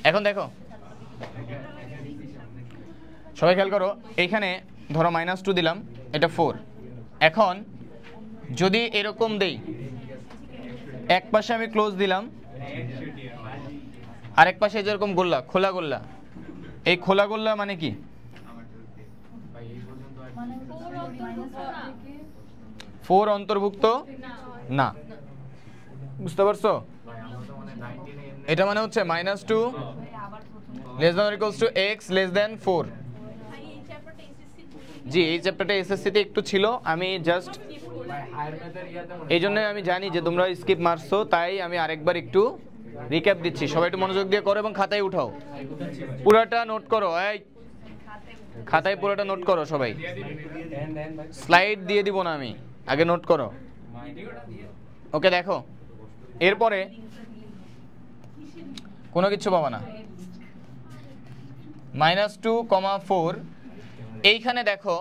এখন দেখো সবাই খেয়াল করো, এইখানে ধরো -2 দিলাম, এটা 4। এখন যদি এরকম দেই, এক পাশে আমি ক্লোজ দিলাম, আরেক পাশে যেরকম গোল্লা, খোলা গোল্লা। এই খোলা গোল্লা মানে কি? 4 অন্তর্ভুক্ত না। বুঝতে পারছো? এটা মানে হচ্ছে -2 <= x <= 4। জি, এই চ্যাপ্টারটা এসএসসি তে একটু ছিল, আমি জাস্ট এই জন্য আমি জানি যে তোমরা স্কিপ মারছো, তাই আমি আরেকবার একটু রিক্যাপ দিচ্ছি। সবাই একটু মনোযোগ দিয়ে করো এবং খাতায় উঠাও, পুরোটা নোট করো। এই খাতায় পুরোটা নোট করো সবাই, স্লাইড দিয়ে দিব না আমি, আগে নোট করো। ওকে, দেখো এরপরে কোনো কিছু পাবা না। -2, 4, এইখানে দেখো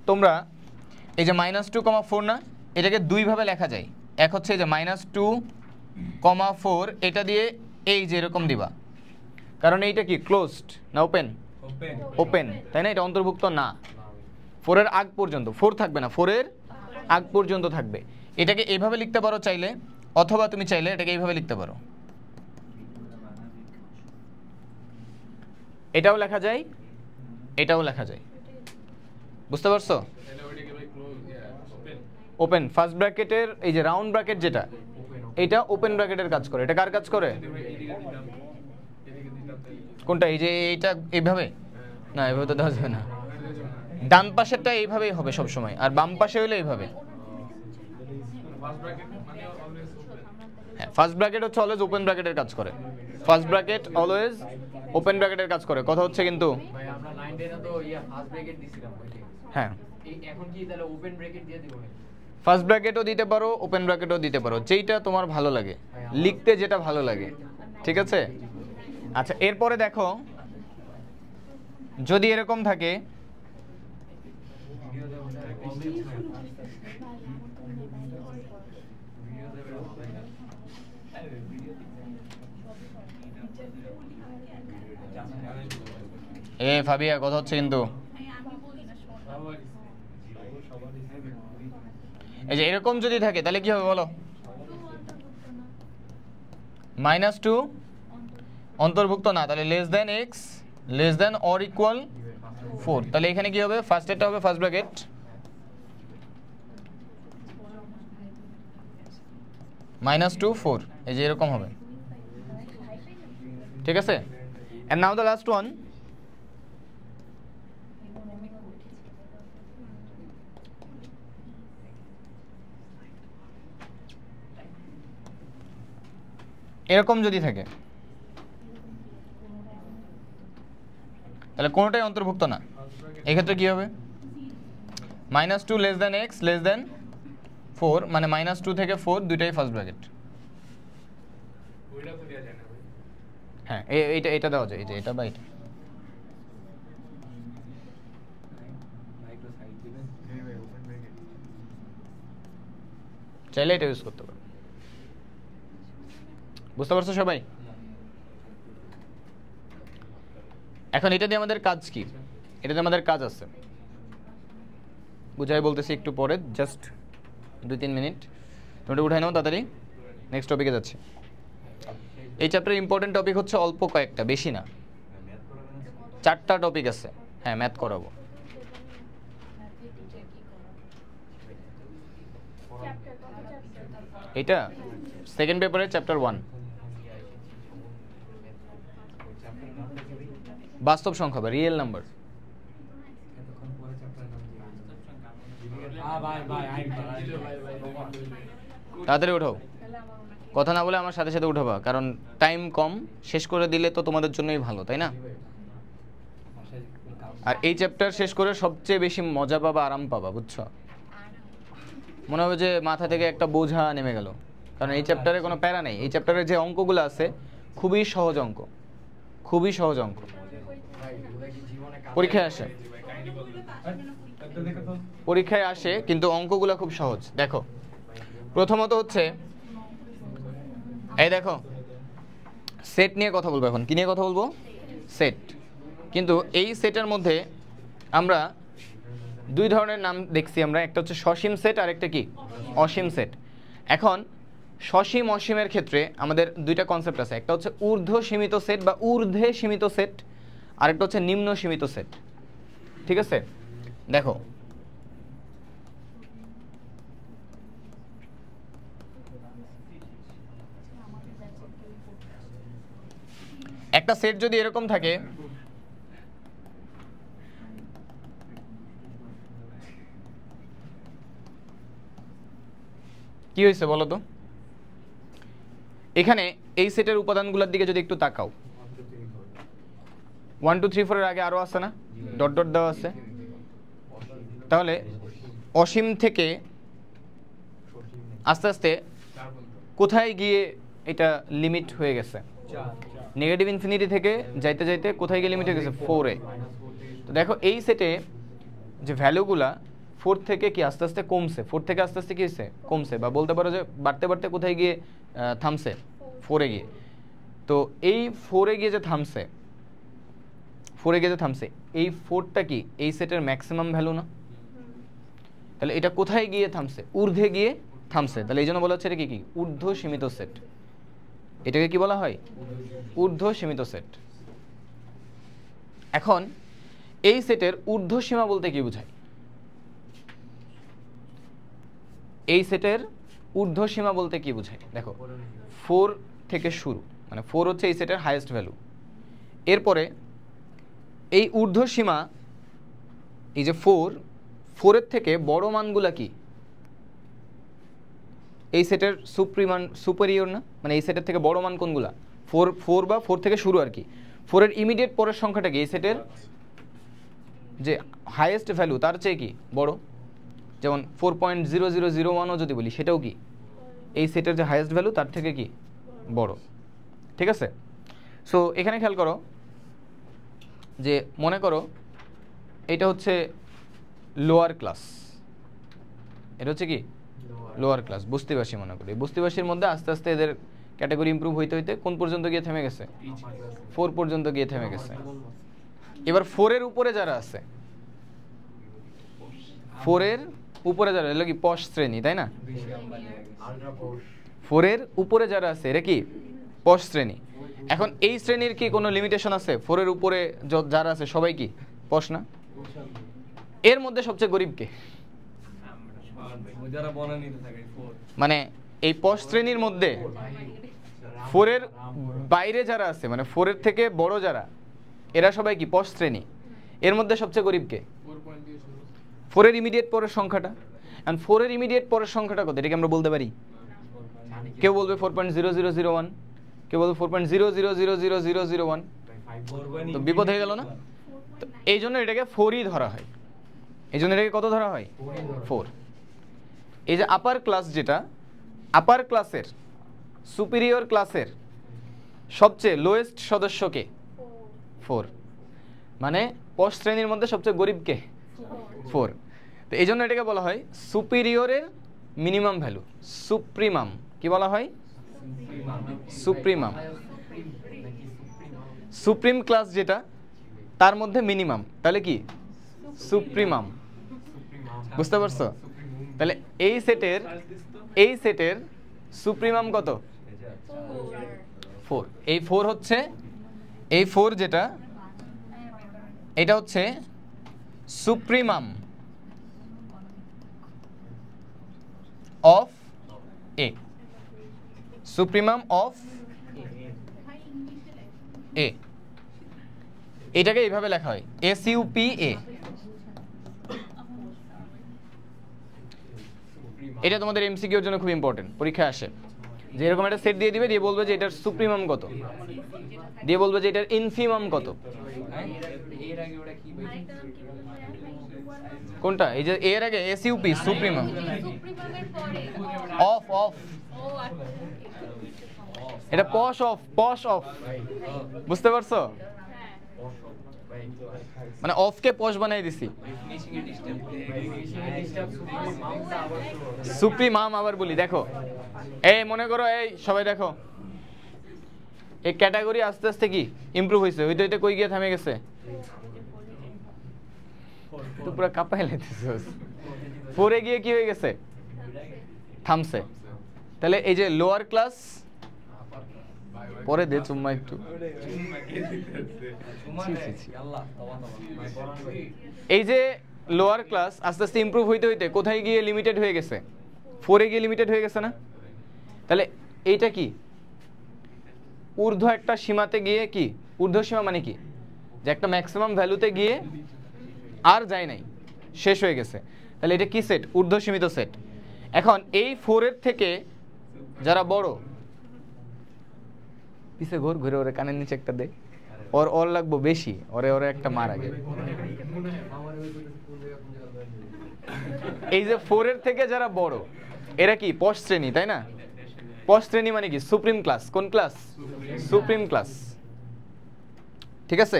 তোমরা এই যে -2, 4 না, এটাকে দুই ভাবে লেখা যায়। এক হচ্ছে এই যে -2, 4, এটা দিয়ে এই যে এরকম দিবা, কারণ এইটা কি ক্লোজড না ওপেন? ওপেন, তাই না? এটা অন্তর্ভুক্ত না। 4 এর আগ পর্যন্ত, 4 থাকবে না, 4 এর আগ পর্যন্ত থাকবে। এটাকে এইভাবে লিখতে পারো চাইলে, অথবা তুমি চাইলে এটাকে এইভাবে লিখতে পারো। এটাও লেখা যায়, এটাও লেখা যায়। বুঝতে পারছো? ওপেন ফার্স্ট ব্র্যাকেটের এই যে রাউন্ড ব্র্যাকেট যেটা, এটা ওপেন ব্র্যাকেটের কাজ করে। এটা কার কাজ করে? কোনটা? এই যে এইটা এইভাবে না, এইভাবে তো দেওয়া যাবে না। ডান পাশেরটা এইভাবেই হবে সব সময়, আর বাম পাশে হইলে এইভাবে। হ্যাঁ, ফার্স্ট ব্র্যাকেট হচ্ছে অলওয়েজ ওপেন ব্র্যাকেটের কাজ করে। ফার্স্ট ব্র্যাকেট অলওয়েজ ওপেন ব্র্যাকেটের কাজ করে। কথা হচ্ছে কিন্তু ভাই আমরা 9 এ তো ফার্স্ট ব্র্যাকেট দিছিলাম। হ্যাঁ, এখন কি তাহলে ওপেন ব্র্যাকেট দিয়ে দিব? ফার্স্ট ব্র্যাকেটও দিতে পারো, ওপেন ব্র্যাকেটও দিতে পারো, যেইটা তোমার ভালো লাগে, লিখতে যেটা ভালো লাগে। ঠিক আছে? আচ্ছা, এরপরে দেখো যদি এরকম থাকে, ফাবিয়া কথা হচ্ছে কিন্তু, এই যে এরকম যদি থাকে তাহলে কি হবে বলো? -2 অন্তর্ভুক্ত না, তাহলে <= x <= 4। তাহলে এখানে কি হবে? ফার্স্টেরটা হবে ফার্স্ট ব্র্যাকেট, -2, 4, এই যে এরকম হবে। ঠিক আছে? and now the last one, এরকম যদি থাকে তাহলে কোনোটাই অন্তর্ভুক্ত না। এক্ষেত্রে কি হবে? -2 <= x <= 4, মানে -2 থেকে 4 দুইটাই ফার্স্ট ব্র্যাকেট। হ্যাঁ, এটা দেওয়া যায়, এই যে এটা বা এটা। চাইলে এটা ইউজ করতে পারো। বুঝতে পারছো সবাই? এখন এটা দিয়ে আমাদের কাজ কি? এটা দিয়ে আমাদের কাজ আছে, বুঝাই বলতেছি একটু পরে, জাস্ট 2-3 মিনিট। তোমরা উঠাই নাও তাড়াতাড়ি, নেক্সট টপিকে যাচ্ছি। এই চ্যাপ্টারের ইম্পর্টেন্ট টপিক হচ্ছে অল্প কয়েকটা, বেশি না, 4টা টপিক আছে। হ্যাঁ, ম্যাথ করাবো। এটা সেকেন্ড পেপারের চ্যাপ্টার 1, বাস্তব সংখ্যা বা রিয়েল নাম্বার। তাড়াতাড়ি ওঠাও, কথা না বলে আমার সাথে সাথে উঠাবা, কারণ টাইম কম, শেষ করে দিলে তো তোমাদের জন্যই ভালো, তাই না? আর এই চ্যাপ্টার শেষ করে সবচেয়ে বেশি মজা পাবা, আরাম পাবা, বুঝছো? মনে হবে যে মাথা থেকে একটা বোঝা নেমে গেল, কারণ এই চ্যাপ্টারে কোনো প্যারা নেই। এই চ্যাপ্টারে যে অঙ্কগুলো আছে খুবই সহজ অঙ্ক, খুবই সহজ অঙ্ক, পরীক্ষায় আসে, পরীক্ষায় আসে, কিন্তু অঙ্কগুলো খুব সহজ। দেখো, প্রথমত হচ্ছে এই দেখো সেট নিয়ে কথা বলবো এখন। কি নিয়ে কথা বলবো? সেট। কিন্তু এই সেটের মধ্যে আমরা দুই ধরনের নাম দেখছি আমরা, একটা হচ্ছে সসীম সেট আর একটা কি অসীম সেট। এখন সসীম অসীমের ক্ষেত্রে আমাদের দুইটা কনসেপ্ট আছে, একটা হচ্ছে ঊর্ধ্ব সীমিত সেট বা ঊর্ধ্বে সীমিত সেট, আরেকটা হচ্ছে নিম্ন সীমিত সেট। ঠিক আছে, দেখো একটা সেট যদি এরকম থাকে, কি হয়েছে বলো তো? এখানে এই সেটের উপাদানগুলোর দিকে যদি একটু তাকাও, 1 2 3 4 এর আগে আরো আছে না, ডট ডট দেওয়া আছে। তাহলে অসীম থেকে আস্তে আস্তে কোথায় গিয়ে এটা লিমিট হয়ে গেছে? নেগেটিভ ইনফিনিটি থেকে যাইতে যাইতে কোথায় গিয়ে লিমিট হয়ে গেছে? 4 এ। তো দেখো এই সেটে যে ভ্যালুগুলা 4 থেকে কি আস্তে আস্তে কমছে, 4 থেকে আস্তে আস্তে কি হয়েছে? কমছে, বা বলতে পারো যে বাড়তে বাড়তে কোথায় গিয়ে থামছে? 4 এ গিয়ে। তো এই 4 এ গিয়ে যে থামছে, 4 এ গিয়ে যে থামছে, এই 4টা কি এই সেটের ম্যাক্সিমাম ভ্যালু না? তাহলে এটা কোথায় গিয়ে থামছে? ঊর্ধ্বে গিয়ে থামছে। তাহলে এই জন্য বলা হচ্ছে এটা কি ঊর্ধ্ব সীমিত সেট। এটাকে কি বলা হয়? ঊর্ধ্ব সীমিত সেট। এখন এই সেটের ঊর্ধ্ব সীমা বলতে কি বোঝায়? এই সেটের ঊর্ধ্ব সীমা বলতে কি বোঝায়? দেখো 4 থেকে শুরু, মানে 4 হচ্ছে এই সেটের হাইয়েস্ট ভ্যালু। এরপরে এই ঊর্ধ্ব সীমা, এই যে 4 এর থেকে বড় মানগুলা কি এই সেটের সুপেরিয়র না? মানে এই সেটের থেকে বড় মান কোনগুলা? 4 বা 4 থেকে শুরু আর কি। 4 এর ইমিডিয়েট পরের সংখ্যাটা কি এই সেটের যে হাইয়েস্ট ভ্যালু তার চেয়ে কি বড়? যেমন 4.0001ও যদি বলি, সেটাও কি এই সেটের যে হাইয়েস্ট ভ্যালু তার থেকে কি বড়। ঠিক আছে, সো এখানে খেয়াল করো যে মনে করো এটা হচ্ছে লোয়ার ক্লাস, এটা হচ্ছে কি লোয়ার ক্লাস, বস্তিবাসী মনে করি। বস্তিবাসীর মধ্যে আস্তে আস্তে এদের ক্যাটাগরি ইমপ্রুভ হইতে হইতে কোন পর্যন্ত গিয়ে থেমে গেছে? 4 পর্যন্ত গিয়ে থেমে গেছে। এবার 4 এর উপরে যারা আছে, 4 এর উপরে যারা, এগুলো কি পশ শ্রেণী, তাই না? 4 এর উপরে যারা আছে এরা কি পশ শ্রেণী। এখন এই শ্রেণীর কি কোনো লিমিটেশন আছে? 4 এর উপরে যারা আছে সবাই কি পশ না? এর মধ্যে সবচেয়ে গরিব কে? মানে এই পশ শ্রেণীর মধ্যে 4 এর বাইরে যারা আছে, মানে 4 এর থেকে বড় যারা, এরা সবাই কি পশ শ্রেণী। এর মধ্যে সবচেয়ে গরিব কে? 4 এর ইমিডিয়েট পরের সংখ্যাটা। এন্ড 4 এর ইমিডিয়েট পরের সংখ্যাটা কত? এটা কি আমরা বলতে পারি? কেউ বলবে 4.0001, কেউ বলবে 4.000001। তো বিপদ হয়ে গেল না? তো এই জন্য এটাকে 4ই ধরা হয়। এই জন্য এটাকে কত ধরা হয়? 4। এই যে আপার ক্লাস, যেটা আপার ক্লাসের সুপিরিয়র ক্লাসের সবচেয়ে লোয়েস্ট সদস্য কে? 4। মানে পশ শ্রেণীর মধ্যে সবচেয়ে গরিব কে? 4। তো এই জন্য এটাকে বলা হয় সুপিরিয়রের মিনিমাম ভ্যালু, সুপ্রিমাম। কি বলা হয়? সুপ্রিমাম। সুপ্রিম ক্লাস যেটা, তার মধ্যে মিনিমাম, তাহলে কি সুপ্রিমাম। বুঝতে পারছো? তাহলে এই সেটের সুপ্রিমাম কত? 4। এই 4 হচ্ছে, এই 4 যেটা, এটা হচ্ছে supremum of A. Supremum of A, এটাকে এইভাবে লেখা হয় SUPA। এটা তোমাদের এমসিকিউর জন্য খুব ইম্পর্টেন্ট, পরীক্ষায় আসে। যে এরকম একটা সেট দিয়ে দিবে, দিয়ে বলবে যে এটার সুপ্রিমাম কত, দিয়ে বলবে যে এটার ইনফিমাম কত। কোনটা? এই যে এর আগে SUP, সুপ্রিমাম অফ। অফ এটা পশ অফ, পশ অফ। বুঝতে পারছো? মানে অফকে পশ বানাই দিছি। সুপ্রিমাম আবার বলি, দেখো এই মনে করো, এই সবাই দেখো, এই ক্যাটাগরি আস্তে আস্তে কি ইমপ্রুভ হয়েছে, হইতে হইতে কই গিয়ে থেমে গেছে? তো পুরো কাঁপাই লাইতেছিস। 4 এ গিয়ে কি হয়ে গেছে? থামছে। তাহলে এই যে লোয়ার ক্লাস, পরে দে চুম্মা একটু। এই যে লোয়ার ক্লাস আস্তে আস্তে ইমপ্রুভ হইতে হইতে কোথায় গিয়ে লিমিটেড হয়ে গেছে? 4 এ গিয়ে লিমিটেড হয়ে গেছে না? তাহলে এইটা কি ঊর্ধ্ব একটা সীমাতে গিয়ে কি, ঊর্ধ্ব সীমা মানে কি, যে একটা ম্যাক্সিমাম ভ্যালুতে গিয়ে আর যায় নাই, শেষ হয়ে গেছে। তাহলে এটা কি সেট? ঊর্ধ্ব সীমিত সেট। এখন এই 4 এর থেকে যারা বড়, পিছে ঘুর, ঘুরে ওরে কানের নিচে একটা দে, ওর লাগবো বেশি, ওরে একটা মার আগে। এই যে 4 এর থেকে যারা বড় এরা কি পশ শ্রেণী, তাই না? পশ শ্রেণী মানে কি সুপ্রিম ক্লাস। কোন ক্লাস? Supreme class. ঠিক আছে?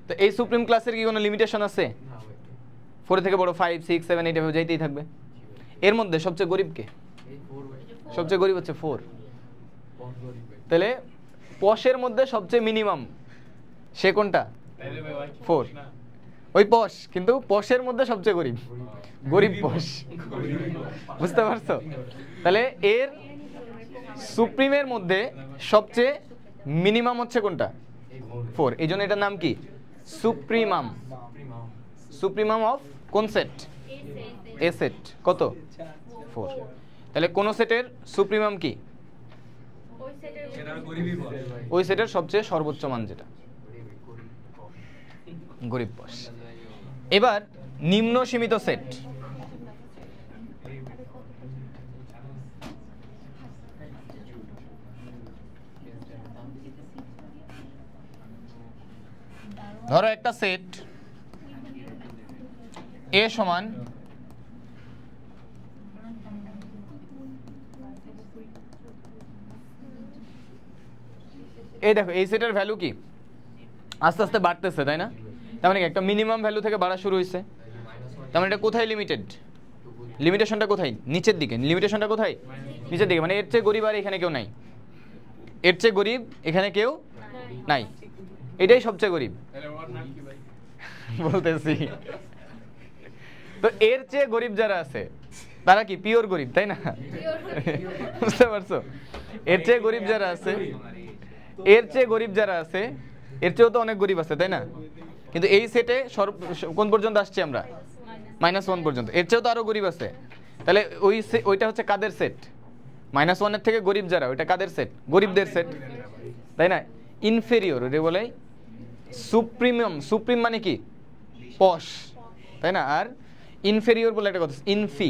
তো এই সুপ্রিম ক্লাসের কি কোনো লিমিটেশন আছে? 4 থেকে বড় 5 6 7 8 এভাবে যাইতেই থাকবে। এর মধ্যে সবচেয়ে গরিব কে? সবচেয়ে গরিব হচ্ছে 4। তাহলে পশের মধ্যে সবচেয়ে মিনিমাম সে কোনটা? 4। ওই পশ, কিন্তু পশের মধ্যে সবচেয়ে গরিব, গরিব পশ। বুঝতে পারছো? তাহলে এর সুপ্রিমের মধ্যে সবচেয়ে মিনিমাম হচ্ছে কোনটা? 4। এই জন্য এটার নাম কি? সুপ্রিমাম। সুপ্রিমাম অফ কোন সেট? এ সেট। কত? 4। তাহলে কোন সেটের সুপ্রিমাম কি? ওই সেটের সবচেয়ে সর্বোচ্চ মান যেটা, গরিব পশ। এবার নিম্ন সীমিত সেট। ধরো একটা সেট এ সমান এই, দেখো এই সেটের ভ্যালু কি আস্তে আস্তে বাড়তেছে, তাই না? তার মানে একটা মিনিমাম ভ্যালু থেকে বাড়া শুরু হয়েছে। তার মানে এটা কোথায় লিমিটেড? লিমিটেশনটা কোথায়? নিচের দিকে। লিমিটেশনটা কোথায়? নিচের দিকে। মানে এর চেয়ে গরিব আর এখানে কেউ নাই, এর চেয়ে গরিব এখানে কেউ নাই, এটাই সবচেয়ে গরিব বলতেছি। তো এর চেয়ে গরিব যারা আছে তারা কি পিওর গরিব, তাই না? বুঝতে পারছো? এর চেয়ে গরিব যারা আছে, এর চেয়ে গরিব যারা আছে, এর চেয়েও তো অনেক গরিব আছে, তাই না? কিন্তু এই সেটে কোন পর্যন্ত আসছি আমরা? -1 পর্যন্ত। এর চেয়েও তো আরো গরিব আছে। তাহলে ওইটা হচ্ছে কাদের সেট? -1 এর থেকে গরিব যারা, ওইটা কাদের সেট? গরিবদের সেট, তাই না? ইনফেরিয়র ওটা বলে সুপ্রিমিয়াম। সুপ্রিম মানে কি? পশ, তাই না? আর ইনফেরিয়র বলে একটা কথা, ইনফি।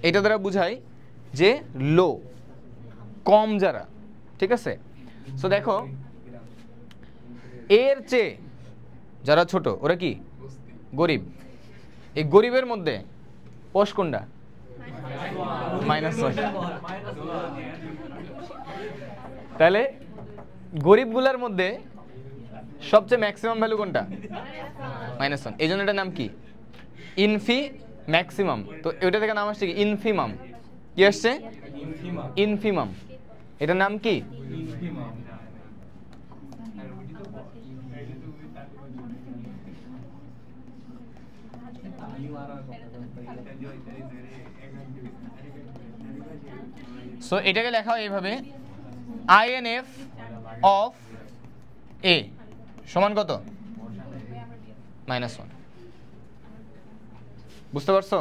এটা দ্বারা বুঝায় যে লো, কম যারা। ঠিক আছে? সো দেখো এর চেয়ে যারা ছোট ওরা কি গরিব। এই গরিবের মধ্যে পশ কোনটা? -1। তাহলে গরিবগুলার মধ্যে সবচেয়ে ম্যাক্সিমাম ভ্যালু কোনটা? -1। এই জন্য এটার নাম কি? ইনফি ম্যাক্সিমাম। তো ওইটা থেকে নাম আসছে কি? ইনফিমাম। কি আসছে? ইনফিমাম। এটার নাম কি? সো এটাকে লেখা হয় এইভাবে, INF অফ A সমান কত? -1। বুঝতে পারছো?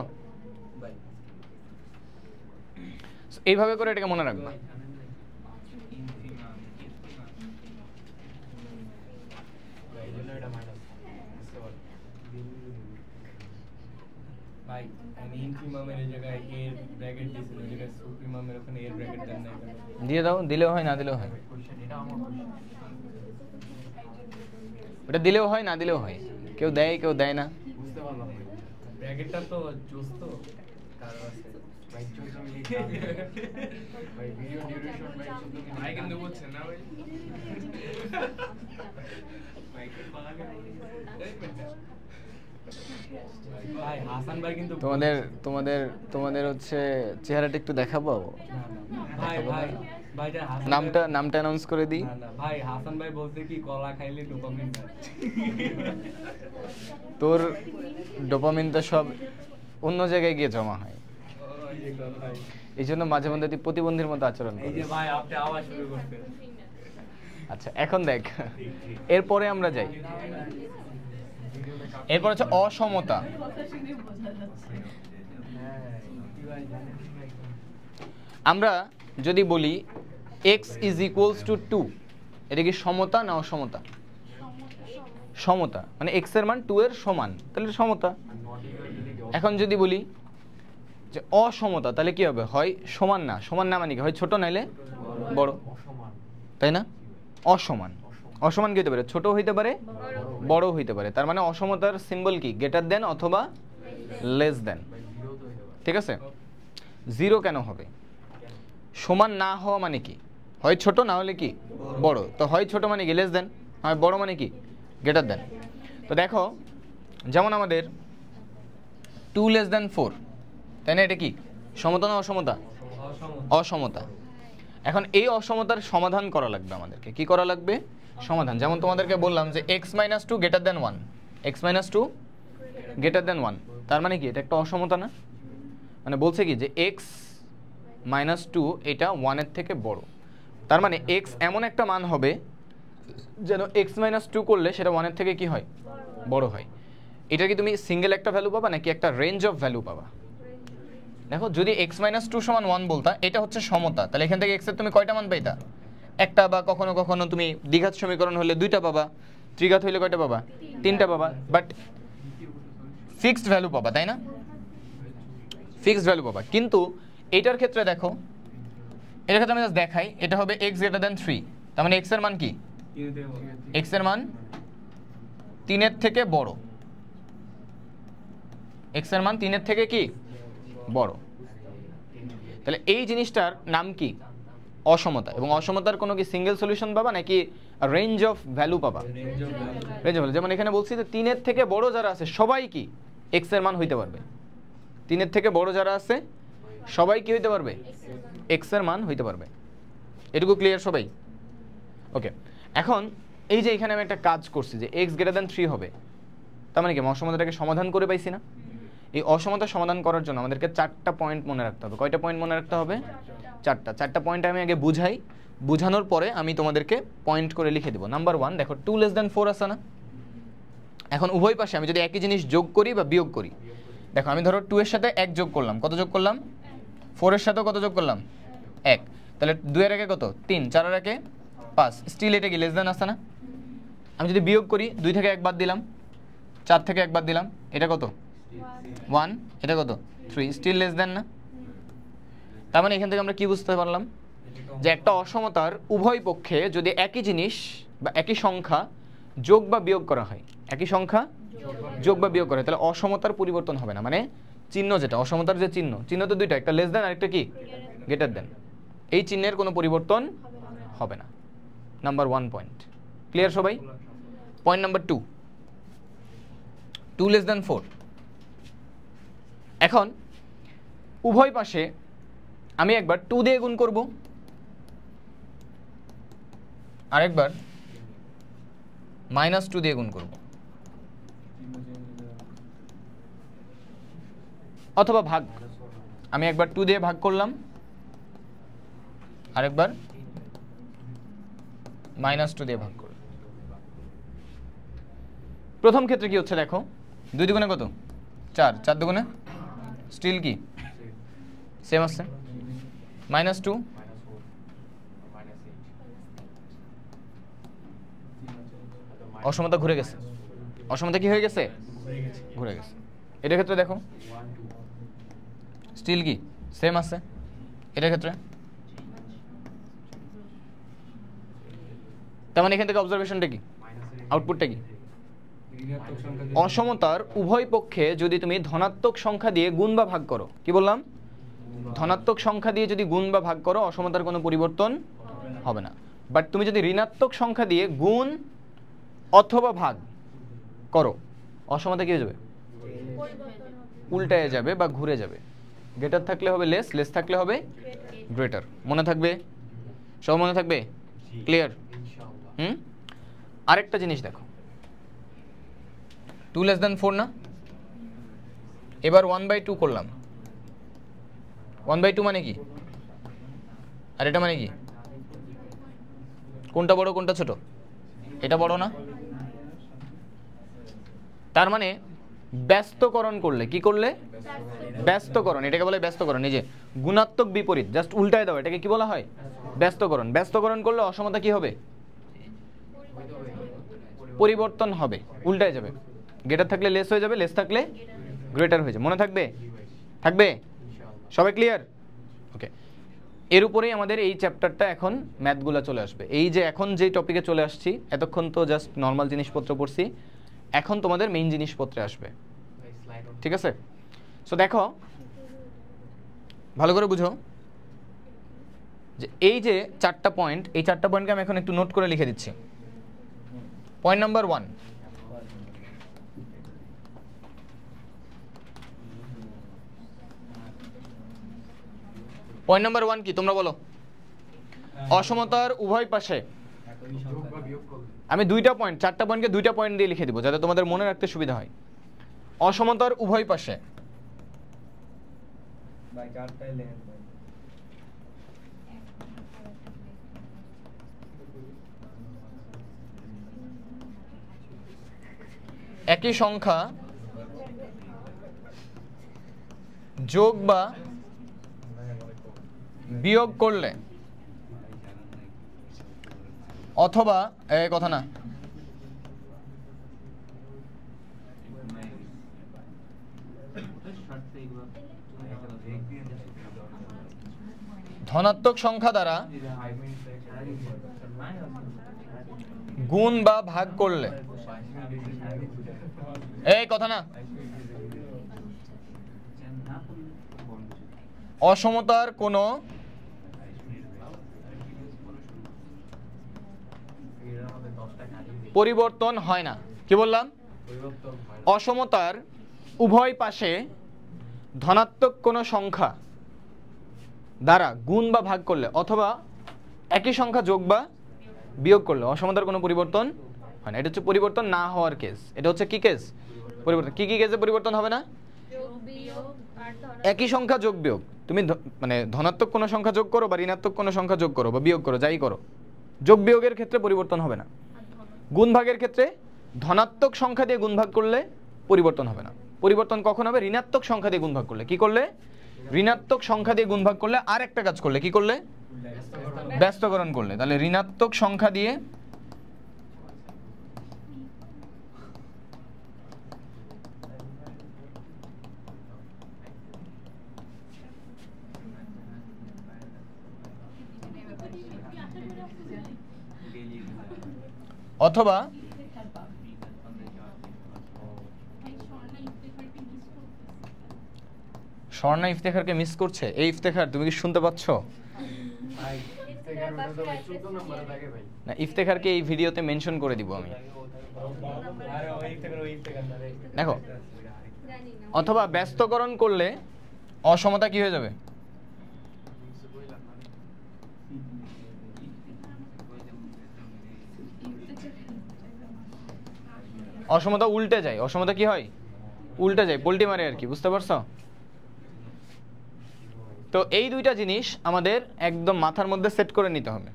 এইভাবে করে এটাকে মনে রাখবা। দিয়ে দাও, দিলেও হয় না দিলেও হয়। ওটা দিলেও হয় না দিলেও হয়, কেউ দেয় কেউ দেয় না। বুঝতে পারলাম না, ব্র্যাকেটটা তো জোস তো কারো আছে ভাই, জোস মিলি ভাই ভিডিও ডিউরেশন ভাই কিন্তু বুঝছেন না ভাই মাইকেল পালাকে ভাই হাসান ভাই কিন্তু তোমাদের তোমাদের তোমাদের হচ্ছে চেহারাটা একটু দেখাবো। ভাই ভাই ভাই যা হাসান নামটা অ্যানাউন্স করে দিই। না ভাই হাসান ভাই বলতে কি কলা খাইলে ডোপামিন হয়। তোর ডোপামিন তো সব অন্য জায়গায় গিয়ে জমা হয়, এই জন্য মাঝে মধ্যে তুই প্রতিবন্ধীর মতো আচরণ এই যে করিস। ভাই আপনি আওয়াজ শুরু করতেন। আচ্ছা এখন দেখ, এরপরে আমরা যাই। এরপর হচ্ছে অসমতা। আমরা যদি বলি x is equals to 2, এটা কি সমতা না অসমতা? সমতা, মানে x এর মান 2 এর সমান, তাহলে সমতা। এখন যদি বলি যে অসমতা, তাহলে কি হবে? হয় সমান না, সমান না মানে কি হয় ছোট নাইলে বড়, তাই না? অসমান, অসমান কি হতে পারে? ছোট হইতে পারে, বড় হইতে পারে। তার মানে অসমতার সিম্বল কি? গ্রেটার দেন অথবা লেস দেন, ঠিক আছে? জিরো কেন হবে? সমান না হওয়া মানে কি? হয় ছোট না হলে কি বড়। তো হয় ছোট মানে কি? Less than. হয় বড় মানে কি? Greater than. তো দেখো যেমন আমাদের 2 লেস দেন 4, তাই না? এটা কি সমতা না অসমতা? অসমতা। এখন এই অসমতার সমাধান করা লাগবে আমাদেরকে। কি করা লাগবে? সমাধান। যেমন তোমাদেরকে বললাম যে x - 2 greater than 1, x - 2 greater than 1, তার মানে কি এটা একটা অসমতা না? মানে বলছে কি যে x - 2 এটা 1 এর থেকে বড়। তার মানে x এমন একটা মান হবে যেন x - 2 করলে সেটা 1 এর থেকে কি হয়? বড় হয়। এটা কি তুমি সিঙ্গেল একটা ভ্যালু পাবা নাকি একটা রেঞ্জ অফ ভ্যালু পাবা? দেখো যদি x - 2 = 1 বলতা, এটা হচ্ছে সমতা, তাহলে এখান থেকে x এর তুমি কয়টা মান পাইতা? একটা, বা কখনো কখনো তুমি দ্বিঘাত সমীকরণ হলে 2টা পাবা, ত্রিঘাত হইলে কয়টা পাবা? 3টা পাবা, বাট ফিক্সড ভ্যালু পাবা, তাই না? ফিক্সড ভ্যালু পাবা। কিন্তু এটার ক্ষেত্রে দেখো, এটার ক্ষেত্রে আমি জাস্ট দেখাই, এটা হবে x > 3, তার মানে x এর মান কি? x এর মান 3 এর থেকে বড়। x এর মান 3 এর থেকে কি বড়। তাহলে এই জিনিসটার নাম কি? অসমতা। এবং অসমতার কোনো কি সিঙ্গেল সলিউশন পাবা নাকি রেঞ্জ অফ ভ্যালু পাবা? Range of value. যেমন এখানে বলছি যে 3 এর থেকে বড় যারা আছে সবাই কি x এর মান হইতে পারবে। 3 এর থেকে বড় যারা আছে সবাই কি হইতে পারবে? x এর মান হইতে পারবে। এটুকু ক্লিয়ার সবাই? ওকে। এখন এই যে এখানে আমি একটা কাজ করছি যে x > 3 হবে, তার মানে কি অসমতাটাকে সমাধান করে পাইছি না? এই অসমতা সমাধান করার জন্য আমাদেরকে 4টা পয়েন্ট মনে রাখতে হবে। কয়টা পয়েন্ট মনে রাখতে হবে? 4টা পয়েন্ট আমি আগে বুঝাই, বুঝানোর পরে আমি তোমাদেরকে পয়েন্ট করে লিখে দেবো। নাম্বার 1, দেখো 2 লেস দেন 4 আছে না? এখন উভয় পাশে আমি যদি একই জিনিস যোগ করি বা বিয়োগ করি, দেখো আমি ধরো 2 এর সাথে 1 যোগ করলাম, কত যোগ করলাম? 4 এর সাথে কত যোগ করলাম? 1। তাহলে 2 এর আগে কত? 3, 4 এর আগে 5, স্টিল এটা কি লেস দেন আছে না? আমি যদি বিয়োগ করি, 2 থেকে 1 বাদ দিলাম, 4 থেকে 1 বাদ দিলাম, এটা কত? 1, এটা কত? 3, স্টিল লেস দেন না? তার মানে এখান থেকে আমরা কি বুঝতে পারলাম? যে একটা অসমতার উভয় পক্ষে যদি একই জিনিস বা একই সংখ্যা যোগ বা বিয়োগ করা হয়, একই সংখ্যা যোগ বা বিয়োগ করা হয়, তাহলে অসমতার পরিবর্তন হবে না। মানে চিহ্ন যেটা, অসমতার যে চিহ্ন, চিহ্ন তো দুইটা, একটা লেস দেন আর একটা কি গ্রেটার দেন, এই চিহ্নের কোনো পরিবর্তন হবে না। নাম্বার 1 পয়েন্ট ক্লিয়ার সবাই? Point number 2, 2 less than 4। এখন উভয় পাশে আমি একবার 2 দিয়ে গুণ করব, আরেকবার -2 দিয়ে গুণ করব, অথবা ভাগ, আমি একবার 2 দিয়ে ভাগ করলাম, আরেকবার -2 দিয়ে ভাগ করলাম। প্রথম ক্ষেত্রে কি হচ্ছে দেখো, 2 দুগুণে কত? 4, 4 দুগুণে স্টিল কি সেম আছে, -2 অসমতা ঘুরে গেছে। অসমতা কি হয়ে গেছে? ঘুরে গেছে। এটার ক্ষেত্রে দেখো স্টিল কি সেম আছে। এটার ক্ষেত্রে তার মানে এখান থেকে অবজারভেশনটা কি, আউটপুটটা কি? অসমতার উভয় পক্ষে যদি তুমি ধনাত্মক সংখ্যা দিয়ে গুণ বা ভাগ করো, কি বললাম? ধনাত্মক সংখ্যা দিয়ে যদি গুণ বা ভাগ করো অসমতার কোনো পরিবর্তন হবে না। বাট তুমি যদি ঋণাত্মক সংখ্যা দিয়ে গুণ অথবা ভাগ করো, অসমতা কি হয়ে যাবে? উল্টায় যাবে বা ঘুরে যাবে। গ্রেটার থাকলে হবে লেস, লেস থাকলে হবে গ্রেটার। মনে থাকবে? সব মনে থাকবে? ক্লিয়ার? আরেকটা জিনিস দেখো, 2 less than 4 না, এবার 1/2 করলাম। 1/2 মানে কি, আর এটা মানে কি? কোনটা বড় কোনটা ছোট? এটা বড় না? তার মানে ব্যস্তকরণ করলে, কি করলে? ব্যস্তকরণ, এটাকে বলে ব্যস্তকরণ। এই যে গুণাত্মক বিপরীত, জাস্ট উল্টায় দাও, এটাকে কি বলা হয়? ব্যস্তকরণ। ব্যস্তকরণ করলে অসমতা কি হবে? পরিবর্তন হবে, উল্টায় যাবে। গ্রেটার থাকলে লেস হয়ে যাবে, লেস থাকলে গ্রেটার হয়ে যাবে। মনে থাকবে? থাকবে? সবাই ক্লিয়ার? ওকে, এর উপরেই আমাদের এই চ্যাপ্টারটা এখন ম্যাথগুলো চলে আসবে। এই যে এখন যে টপিকে চলে আসছি, এতক্ষণ তো জাস্ট নর্মাল জিনিসপত্র পড়ছি, এখন তোমাদের মেইন জিনিসপত্রে আসবে, ঠিক আছে? সো দেখো, ভালো করে বুঝো যে এই যে 4টা পয়েন্ট, এই 4টা পয়েন্টকে আমি এখন একটু নোট করে লিখে দিচ্ছি। পয়েন্ট নাম্বার 1, পয়েন্ট নাম্বার 1 কি তোমরা বলো? অসমতার উভয় পাশে, আমি 2টা পয়েন্ট, 4টা পয়েন্টকে 2টা পয়েন্ট দিয়ে লিখে দিব যাতে তোমাদের মনে রাখতে সুবিধা হয়। অসমতার উভয় পাশে একই সংখ্যা যোগ বা বিয়োগ করলে অথবা কথা না, ধনাত্মক সংখ্যা দ্বারা গুণ বা ভাগ করলে, এই কথা না, অসমতার কোনো পরিবর্তন হয় না। কি বললাম? অসমতার উভয় পাশে ধনাত্মক কোনো সংখ্যা দ্বারা গুণ বা ভাগ করলে অথবা একই সংখ্যা যোগ বা বিয়োগ করলে অসমতার কোনো পরিবর্তন হয় না। এটা হচ্ছে পরিবর্তন না হওয়ার কেস। এটা হচ্ছে কি কেস? পরিবর্তন। কি কি কেসে পরিবর্তন হবে না? একই সংখ্যা যোগ বিয়োগ, তুমি মানে ধনাত্মক কোনো সংখ্যা যোগ করো বা ঋণাত্মক কোনো সংখ্যা যোগ করো বা বিয়োগ করো, যাই করো, যোগ বিয়োগের ক্ষেত্রে পরিবর্তন হবে না। গুণ ভাগের ক্ষেত্রে ধনাত্মক সংখ্যা দিয়ে গুণ ভাগ করলে পরিবর্তন হবে না। পরিবর্তন কখন হবে? ঋণাত্মক সংখ্যা দিয়ে গুণ ভাগ করলে। কি করলে? ঋণাত্মক সংখ্যা দিয়ে গুণ ভাগ করলে। আর একটা কাজ করলে, কি করলে? ব্যস্তকরণ করলে। তাহলে ঋণাত্মক সংখ্যা দিয়ে অথবা স্বর্ণা ইফতেখারকে মিস করছে। এই ইফতেখার, তুমি কি শুনতে পাচ্ছ? না, ইফতেখারকে এই ভিডিওতে মেনশন করে দিব আমি। দেখো, অথবা ব্যস্তকরণ করলে অসমতা কি হয়ে যাবে? অসমতা উল্টে যায়। অসমতা কি হয়? উল্টে যায়, পল্টি মারে আর কি। বুঝতে পারছো? তো এই দুইটা জিনিস আমাদের একদম মাথার মধ্যে সেট করে নিতে হবে,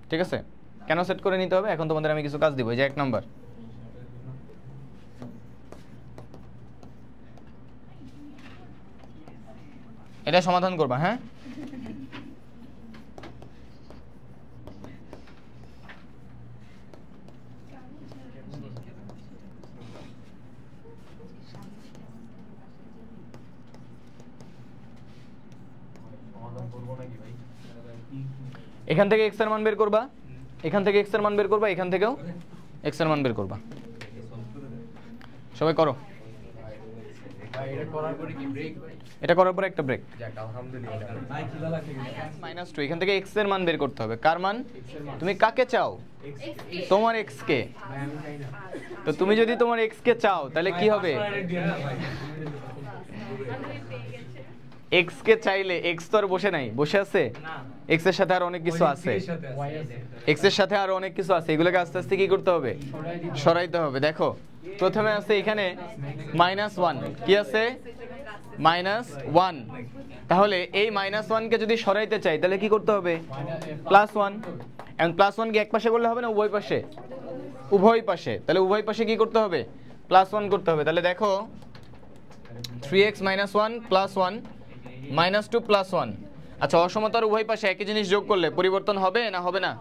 ঠিক আছে? কেন সেট করে নিতে হবে? এখন তোমাদের আমি কিছু কাজ দিব। এই যে 1 নাম্বার, এটা সমাধান করবা। হ্যাঁ, এখান থেকে x এর মান বের করবা, এখান থেকে x এর মান বের করবা, এখান থেকেও x এর মান বের করবা। সবাই করো। এটা করার পরে একটা ব্রেক। -2, এখান থেকে x এর মান বের করতে হবে। কার মান? তুমি কাকে চাও? তোমার x কে। তো তুমি যদি তোমার x কে চাও তাহলে কি হবে? এক্স কে চাইলে এক্স তো আর বসে নাই, বসে আছে, এক্স এর সাথে আর অনেক কিছু আছে, এক্স এর সাথে আর অনেক কিছু আছে, এগুলোকে আস্তে আস্তে কি করতে হবে, সরাইতে হবে। দেখো প্রথমে আছে এখানে -1, কি আছে -1, তাহলে এই -1 কে যদি সরাইতে চাই তাহলে কি করতে হবে, +1, এবং +1 কি এক পাশে করলে হবে না উভয় পাশে, উভয় পাশে, তাহলে উভয় পাশে কি করতে হবে, +1 করতে হবে। তাহলে দেখো 3x - 1 +1 -2 +1, আচ্ছা অসমতার উভয় পাশে একই জিনিস যোগ করলে পরিবর্তন হবে না হবে না,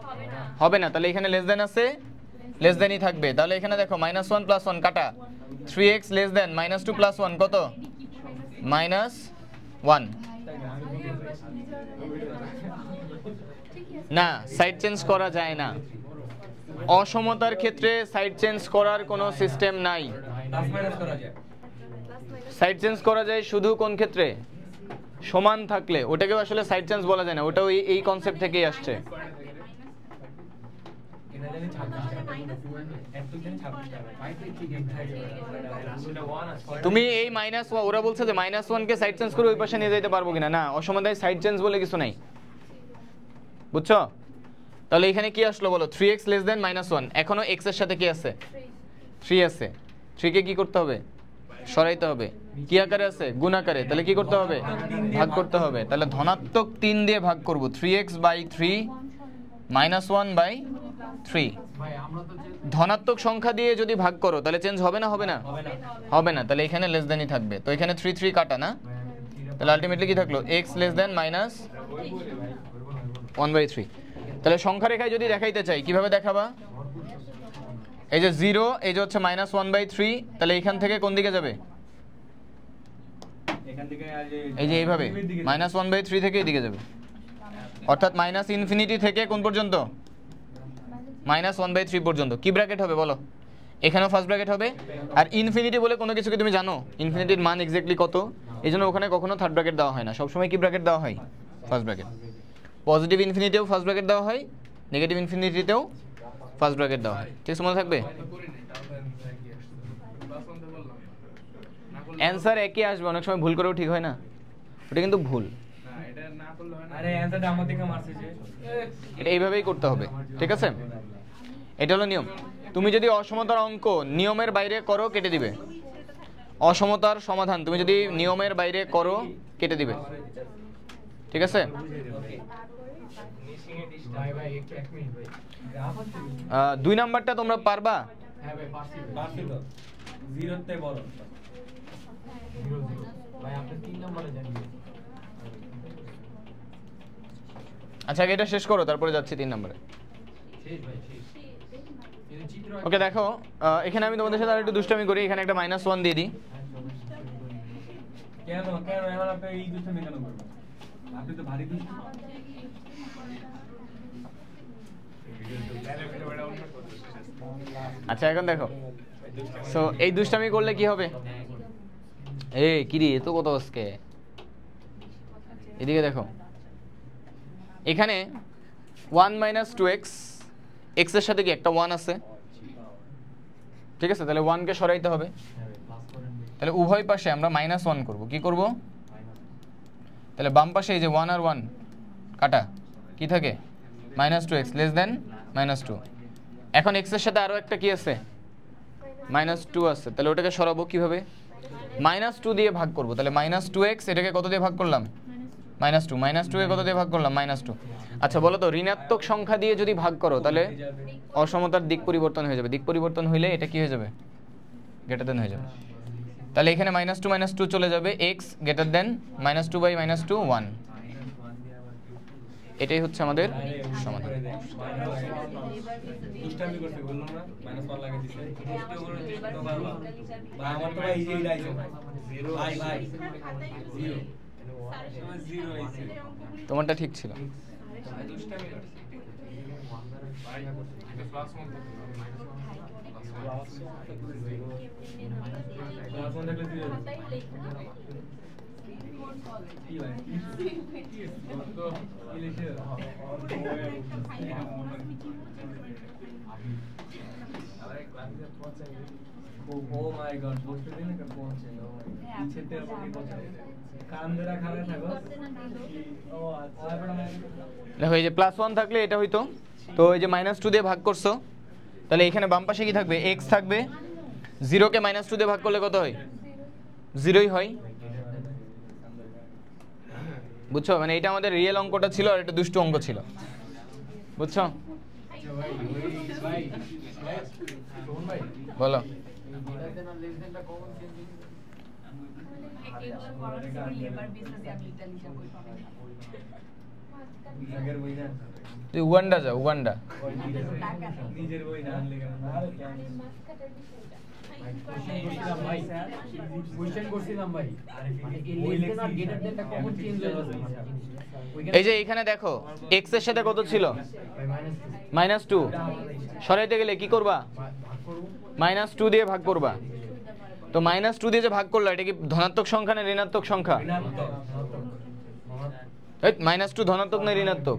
হবে না, তাহলে এখানে লেস দেন আছে, লেস দেনই থাকবে। তাহলে এখানে দেখো -1 +1 কাটা, 3x -2 +1 কত, -1, না সাইড চেঞ্জ করা যায় না, অসমতার ক্ষেত্রে সাইড চেঞ্জ করার কোনো সিস্টেম নাই। সাইড চেঞ্জ করা যায় শুধু কোন ক্ষেত্রে, সমান থাকলে, ওটাকেও আসলে সাইড চেঞ্জ বলা যায় না, ওটাও এই কনসেপ্ট থেকেই আসছে। তুমি এই ওরা বলছে যে -1 কে সাইড চেঞ্জ করে ওই পাশে নিয়ে যেতে পারবো কিনা, না অসমতায় সাইড চেঞ্জ বলে কিছু নাই, বুঝছো? তাহলে এখানে কি আসলো বলো, 3x -1, এখনো x এর সাথে কি আছে, 3 আছে, 3 কে কি করতে হবে, সরাইতে হবে, কি আকারে আছে, গুণ আকারে, তাহলে কি করতে হবে, ভাগ করতে হবে। তাহলে ধনাত্মক 3 দিয়ে ভাগ করব, 3x/3 -1/3, ধনাত্মক সংখ্যা দিয়ে যদি ভাগ করো তাহলে চেঞ্জ হবে না হবে না, হবে না, তাহলে এখানে লেস দেনই থাকবে। তো এখানে 3 3 কাটা না, তাহলে আলটিমেটলি কি থাকলো, x -1/3। তাহলে সংখ্যা রেখায় যদি দেখাইতে চাই কিভাবে দেখাবা, এই যে 0, এই যে হচ্ছে -1/3, তাহলে এখান থেকে কোন দিকে যাবে, এই যে এইভাবে -1/3 থেকে এদিকে যাবে, অর্থাৎ -ইনফিনিটি থেকে কোন পর্যন্ত, -1/3 পর্যন্ত। কি ব্র্যাকেট হবে বলো, এখানেও ফার্স্ট ব্র্যাকেট হবে, আর ইনফিনিটি বলে কোনো কিছুকে তুমি জানো ইনফিনিটির মান এক্স্যাক্টলি কত, এই জন্য ওখানে কখনো থার্ড ব্র্যাকেট দেওয়া হয় না, সবসময় কি ব্র্যাকেট দেওয়া হয়, ফার্স্ট ব্র্যাকেট। পজিটিভ ইনফিনিটিতেও ফার্স্ট ব্র্যাকেট দেওয়া হয়, নেগেটিভ ইনফিনিটিতেও ফার্স্ট ব্র্যাকেট দেওয়া হয়, ঠিক আছে, মনে থাকবে। অ্যান্সার একই আসবে, অনেক সময় ভুল করেও ঠিক হয় না, ওটা কিন্তু ভুল, এটা এইভাবেই করতে হবে, ঠিক আছে, এটা হলো নিয়ম। তুমি যদি অসমতার অঙ্ক নিয়মের বাইরে করো কেটে দিবে, অসমতার সমাধান তুমি যদি নিয়মের বাইরে করো কেটে দিবে, ঠিক আছে। 2 নাম্বারটা তোমরা পারবা, আচ্ছা এটা শেষ করো তারপরে যাচ্ছি 3 নম্বরে। ওকে দেখো এখানে আমি তোমাদের সাথে আর একটু দুষ্টামি করি, এখানে একটা -1 দিয়ে দিই, কেন কেন এখন আপনি এই দুষ্টামি কেন করবেন, আপনি তো ভারী দুষ্ট। আচ্ছা এখন দেখো, সো এই দুষ্টামি করলে কি হবে, এই কিরি এত কত আজকে, এদিকে দেখো এখানে 1 - 2x, x এর সাথে কি একটা 1 আছে, ঠিক আছে, তাহলে 1 কে সরাইতে হবে, তাহলে উভয় পাশে আমরা -1 করব, কি করব, তাহলে বাম পাশে এই যে 1 আর 1 কাটা, কি থাকে -2x -2, এখন x এর সাথে আরো একটা কি আছে -2 আছে, তাহলে ওটাকে সরাবো কিভাবে, -2 দিয়ে ভাগ করব, তাহলে -2x এটাকে কত দিয়ে ভাগ করলাম, -2 এ কত দিয়ে ভাগ করলাম, -2। আচ্ছা বলো তো ঋণাত্মক সংখ্যা দিয়ে যদি ভাগ করো তাহলে অসমতার দিক পরিবর্তন হয়ে যাবে, দিক পরিবর্তন হইলে এটা কি হয়ে যাবে, গ্রেটার দেন হয়ে যাবে, তাহলে এখানে -2 চলে যাবে, x গ্রেটার দেন -2/-2 1, এটাই হচ্ছে আমাদের সমাধান। তোমারটা ঠিক ছিল, ओ माय गॉड पोस्ट दिन का पहुंचे लो पीछे तेरे को पहुंचा কান ধরে খাড়া থাকো ও আচ্ছা দেখো এই যে +1 থাকলে এটা হইতো তো এই যে -2 দিয়ে ভাগ করছো তাহলে এখানে বাম পাশে কি থাকবে x থাকবে 0 কে -2 দিয়ে ভাগ করলে কত হয় 0ই হয় বুঝছো মানে এটা আমাদের রিয়েল অঙ্কটা ছিল আর এটা দুষ্টু অঙ্ক ছিল বুঝছো ভাই বলো উগান্ডা যাও উগান্ডা নিজের বই না আনলে কেন কোশ্চেন করছিলাম ভাই ওই লেখা গেটার দেনটা কমন চেঞ্জ হয়ে গেছে এই যে এখানে দেখো x এর সাথে কত ছিল -2 সরাইতে গেলে কি করবা -2 দিয়ে ভাগ করবা তো -2 দিয়ে যে ভাগ করলা এটা কি ধনাত্মক সংখ্যা না ঋণাত্মক সংখ্যা এই -2 ধনাত্মক না ঋণাত্মক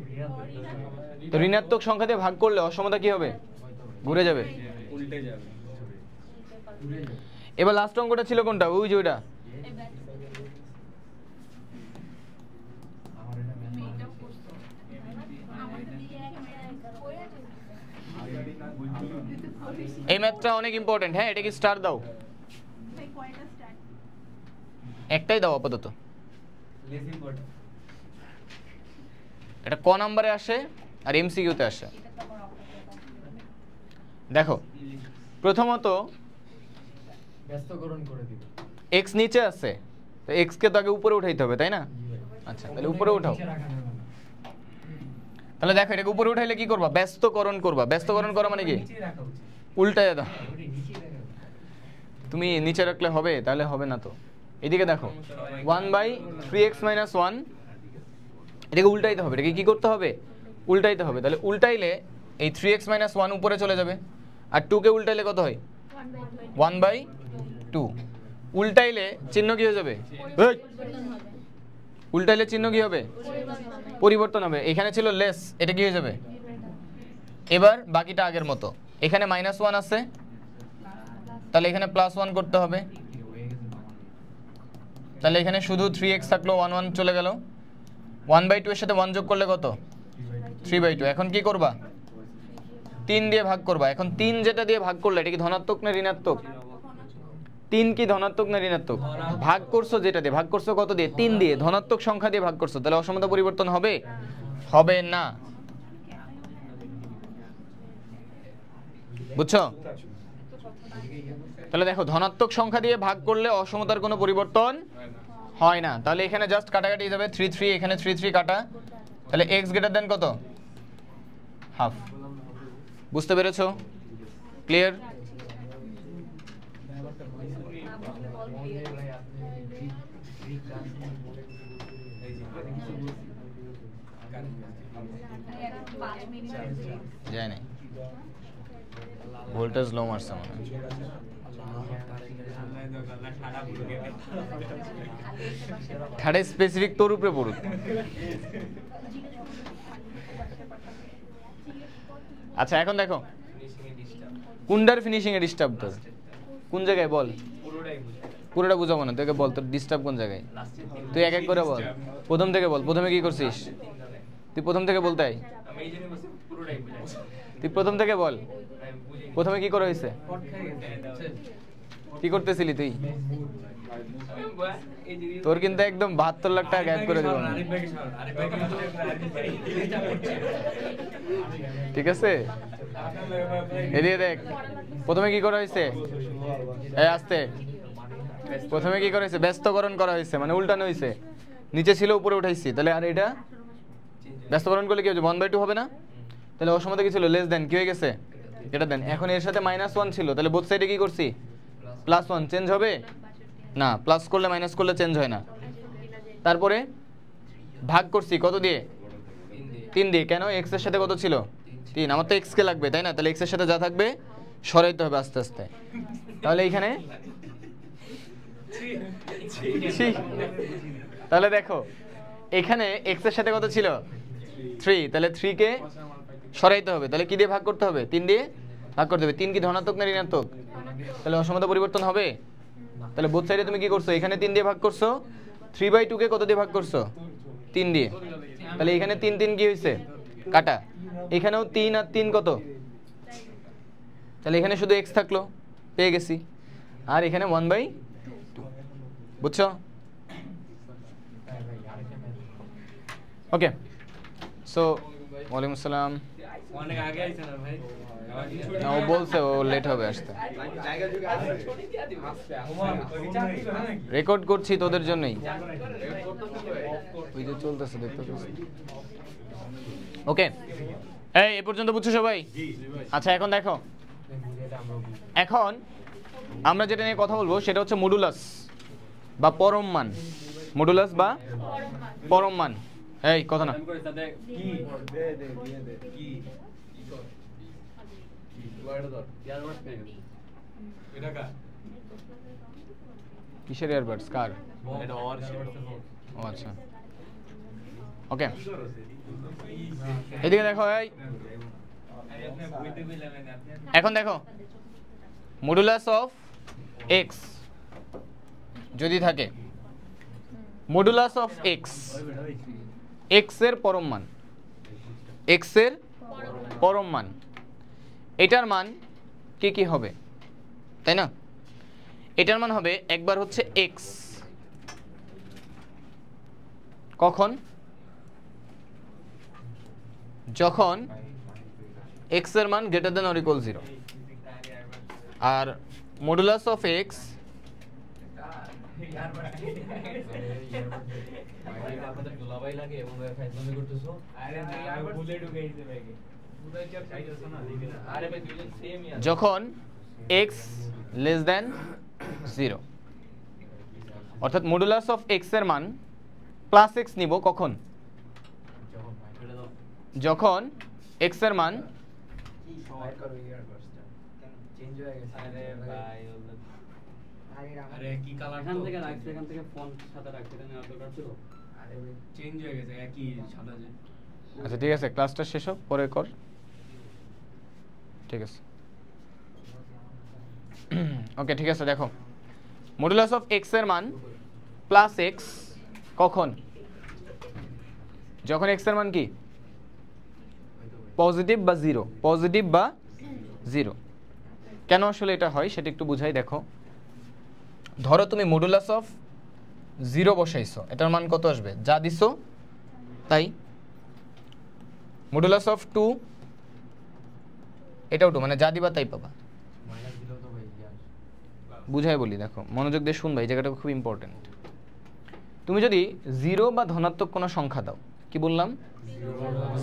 তো ঋণাত্মক সংখ্যা দিয়ে ভাগ করলে অসমতা কি হবে ঘুরে যাবে উল্টে যাবে এবার লাস্ট অঙ্কটা ছিল কোনটা ওই যে ওটা এই ম্যাথটা অনেক ইম্পর্টেন্ট হ্যাঁ এটা কি স্টার দাও একটাই দাও আপাতত লেস ইম্পর্টেন্ট এটা ক নম্বরে আসে আর এমসিকিউতে আসে দেখো প্রথমত ব্যস্তকরণ করে দিবে x নিচে আছে তো x কে তো আগে উপরে উঠাইতে হবে তাই না আচ্ছা তাহলে উপরে উঠাও তাহলে দেখো এটাকে উপরে উঠাইলে কি করবা ব্যস্তকরণ করবা ব্যস্তকরণ করা মানে কি নিচে রাখা উচিত উল্টায় দাও ওটা নিচে রাখা তুমি নিচে রাখলে হবে তাহলে হবে না তো এদিকে দেখো 1/3x - 1 এটাকে উল্টাইতে হবে এটাকে কি করতে হবে উল্টাইতে হবে তাহলে উল্টাইলে এই 3x - 1 উপরে চলে যাবে আর 2 কে উল্টাইলে কত হয় 1/2 উল্টাইলে চিহ্ন কি হয়ে যাবে এই! উল্টাইলে চিহ্ন কি হবে পরিবর্তন হবে এখানে ছিল লেস এটা কি হয়ে যাবে এবার বাকিটা আগের মতো এখানে -1 আছে তাহলে এখানে +1 করতে হবে তাহলে এখানে শুধু 3x থাকলো 1 1 চলে গেল 1/2 এর সাথে 1 যোগ করলে কত 3/2 এখন কি করবা 3 দিয়ে ভাগ করবা এখন 3 যেটা দিয়ে ভাগ করলে এটা কি ধনাত্মক না ঋণাত্মক 3 কি ধনাত্মক না ঋণাত্মক ভাগ করছো যেটা দিয়ে ভাগ করছো কত দিয়ে 3 দিয়ে ধনাত্মক সংখ্যা দিয়ে ভাগ করছো তাহলে অসমতা পরিবর্তন হবে হবে না বুঝছো তাহলে দেখো ধনাত্মক সংখ্যা দিয়ে ভাগ করলে অসমতার কোনো পরিবর্তন হয় না তাহলে এখানে জাস্ট কাটাকাটি যাবে 3 3 এখানে 3 3 কাটা তাহলে x গ্রেটার দেন কত হাফ বুঝতে পেরেছো ক্লিয়ার যায় না ভোল্টেজ লো মারছে মনে হয় ঠাড়ে স্পেসিফিক তোর উপরে পড়ুক আচ্ছা এখন দেখো কোনটার ফিনিশিং এ ডিস্টার্ব তোর কোন জায়গায় বল পুরোটা বুঝাবো না তোকে বল তোর ডিস্টার্ব কোন জায়গায় তুই এক এক করে বল প্রথম থেকে বল প্রথমে কি করছিস তুই প্রথম থেকে বলতে আই তুই প্রথম থেকে বল প্রথমে কি করা হয়েছে কি করতেছিলি তুই তোর কিন্তু একদম 72 লাখ টাকা গ্যাপ করে দেব ঠিক আছে এদিকে দেখ প্রথমে কি করা হয়েছে এই আস্তে প্রথমে কি করা হয়েছে ব্যস্তকরণ করা হয়েছে মানে উল্টানো হয়েছে নিচে ছিল উপরে উঠাইছি তাহলে আর এটা ব্যস্তকরণ করলে কি হবে 1/2 হবে না তাহলে অসমতা কি ছিল লেস দেন কি হয়ে গেছে এটা দেন এখন এর সাথে -1 ছিল তাহলে বোথ সাইডে কি করছি +1 চেঞ্জ হবে না প্লাস করলে মাইনাস করলে চেঞ্জ হয় না তারপরে ভাগ করছি কত দিয়ে 3 দিয়ে কেন x এর সাথে কত ছিল 3 আমার তো x কে লাগবে তাই না তাহলে x এর সাথে যা থাকবে সরাইতে হবে আস্তে আস্তে তাহলে এখানে তাহলে দেখো এখানে x এর সাথে কত ছিল 3 তাহলে 3 কে সরাইতে হবে তাহলে কি দিয়ে ভাগ করতে হবে 3 দিয়ে ভাগ করতে হবে 3 কি ধনাত্মক না ঋণাত্মক তাহলে অসমতা পরিবর্তন হবে? তাহলে বোথ সাইডে তুমি কি করছো? এখানে 3 দিয়ে ভাগ করছো, 3/2 কে কত দিয়ে ভাগ করছো? 3 দিয়ে। তাহলে এখানে 3 3 কি হয়েছে? কাটা। এখানেও 3 আর 3 কত? তাহলে এখানে শুধু x থাকলো, পেয়ে গেছি। আর এখানে 1/2, বুঝছো? ওকে, সো ওয়ালাইকুম আসসালাম। অনেক আগে আইছে না ভাই? না, ও বলছে ও লেট হবে আসতে। রেকর্ড করছি তোদের জন্যই, ওই যে চলতেছে দেখতে পাচ্ছি। ওকে, এই পর্যন্ত বুঝছো সবাই? আচ্ছা, এখন দেখো, এখন আমরা যেটা নিয়ে কথা বলবো সেটা হচ্ছে মডুলাস বা পরম মান। মডুলাস বা পরম মান। এই কথা না, কিসের ইয়ারবাডস কার? ও আচ্ছা, ওকে, এদিকে দেখো। এই এখন দেখো, মডুলাস অফ এক্স যদি থাকে, মডুলাস অফ এক্স, এক্স এর পরম মান, এক্স এর পরম মান, এটার মান কি কি হবে, তাই না? এটার মান হবে একবার হচ্ছে এক্স, কখন? যখন এক্স এর মান গ্রেটার দেন অর ইকুয়াল 0। আর মডুলাস অফ এক্স যখন এক্স লেস দেন 0, অর্থাৎ মডুলাস অফ এক্স এর মান প্লাস এক্স নিব কখন? যখন এক্স এর মান আচ্ছা ঠিক আছে, ক্লাসটা শেষ হোক, পরে কর, ঠিক আছে? ওকে, ঠিক আছে। দেখো, মডুলাস অফ এক্স এর মান প্লাস এক্স কখন? যখন এক্স এর মান কি পজিটিভ বা 0, পজিটিভ বা 0। কেন আসলে এটা হয় সেটা একটু বুঝাই। দেখো, ধরো তুমি মডুলাস অফ 0 বসাইছো, এটার মান কত আসবে? যা দিছো তাই। মডুলাস অফ 2, এটাও 2, মানে যা দিবা তাই পাবা। বুঝাই বলি, দেখো মনোযোগ দিয়ে শুনবা, এই জায়গাটা খুব ইম্পর্টেন্ট। তুমি যদি 0 বা ধনাত্মক কোনো সংখ্যা দাও, কি বললাম?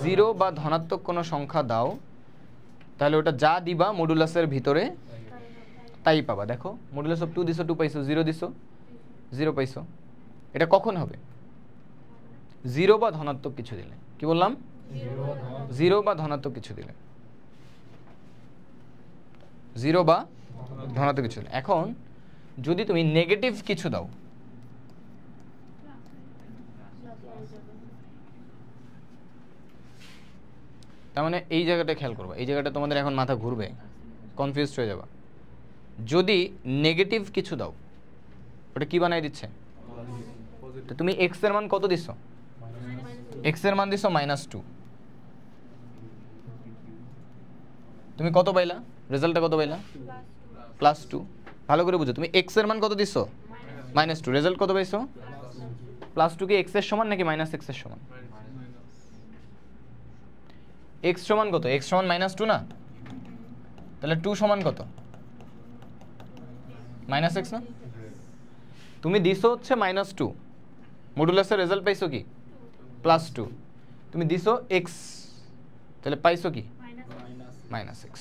0 বা ধনাত্মক কোনো সংখ্যা দাও, তাহলে ওটা যা দিবা মডুলাসের ভিতরে তাই পাবা। দেখো, মডুলাস অফ 2 দিছো 2 পাইছো, 0 দিছো 0 পাইছো। এটা কখন হবে? 0 বা ধনাত্মক কিছু দিলে। কি বললাম? 0 বা ধনাত্মক কিছু দিলে, 0 বা ধনাত্মক কিছু দিলে। এখন যদি তুমি নেগেটিভ কিছু দাও, তার মানে এই জায়গাটা খেয়াল করবা, এই জায়গাটা তোমাদের এখন মাথা ঘুরবে, কনফিউজড হয়ে যাবা। যদি নেগেটিভ কিছু দাও, ওটা কি বানাই দিচ্ছে? তো তুমি এক্স এর মান কত দিছো? এক্স এর মান দিছো -2। তুমি কত পাইলা? রেজাল্টটা কত পাইলা? +2। ভালো করে বুঝো, তুমি এক্স এর মান কত দিছো? -2। রেজাল্ট কত পাইছো? +2। কি এক্স এর সমান নাকি -x এর সমান? এক্স সমান কত? এক্স সমান -2 না? তাহলে 2 সমান কত? -x না? তুমি দিছো হচ্ছে -2, মডুলাসের রেজাল্ট পাইছো কি? +2। তুমি দিছো x, তাহলে পাইছো কি? -x।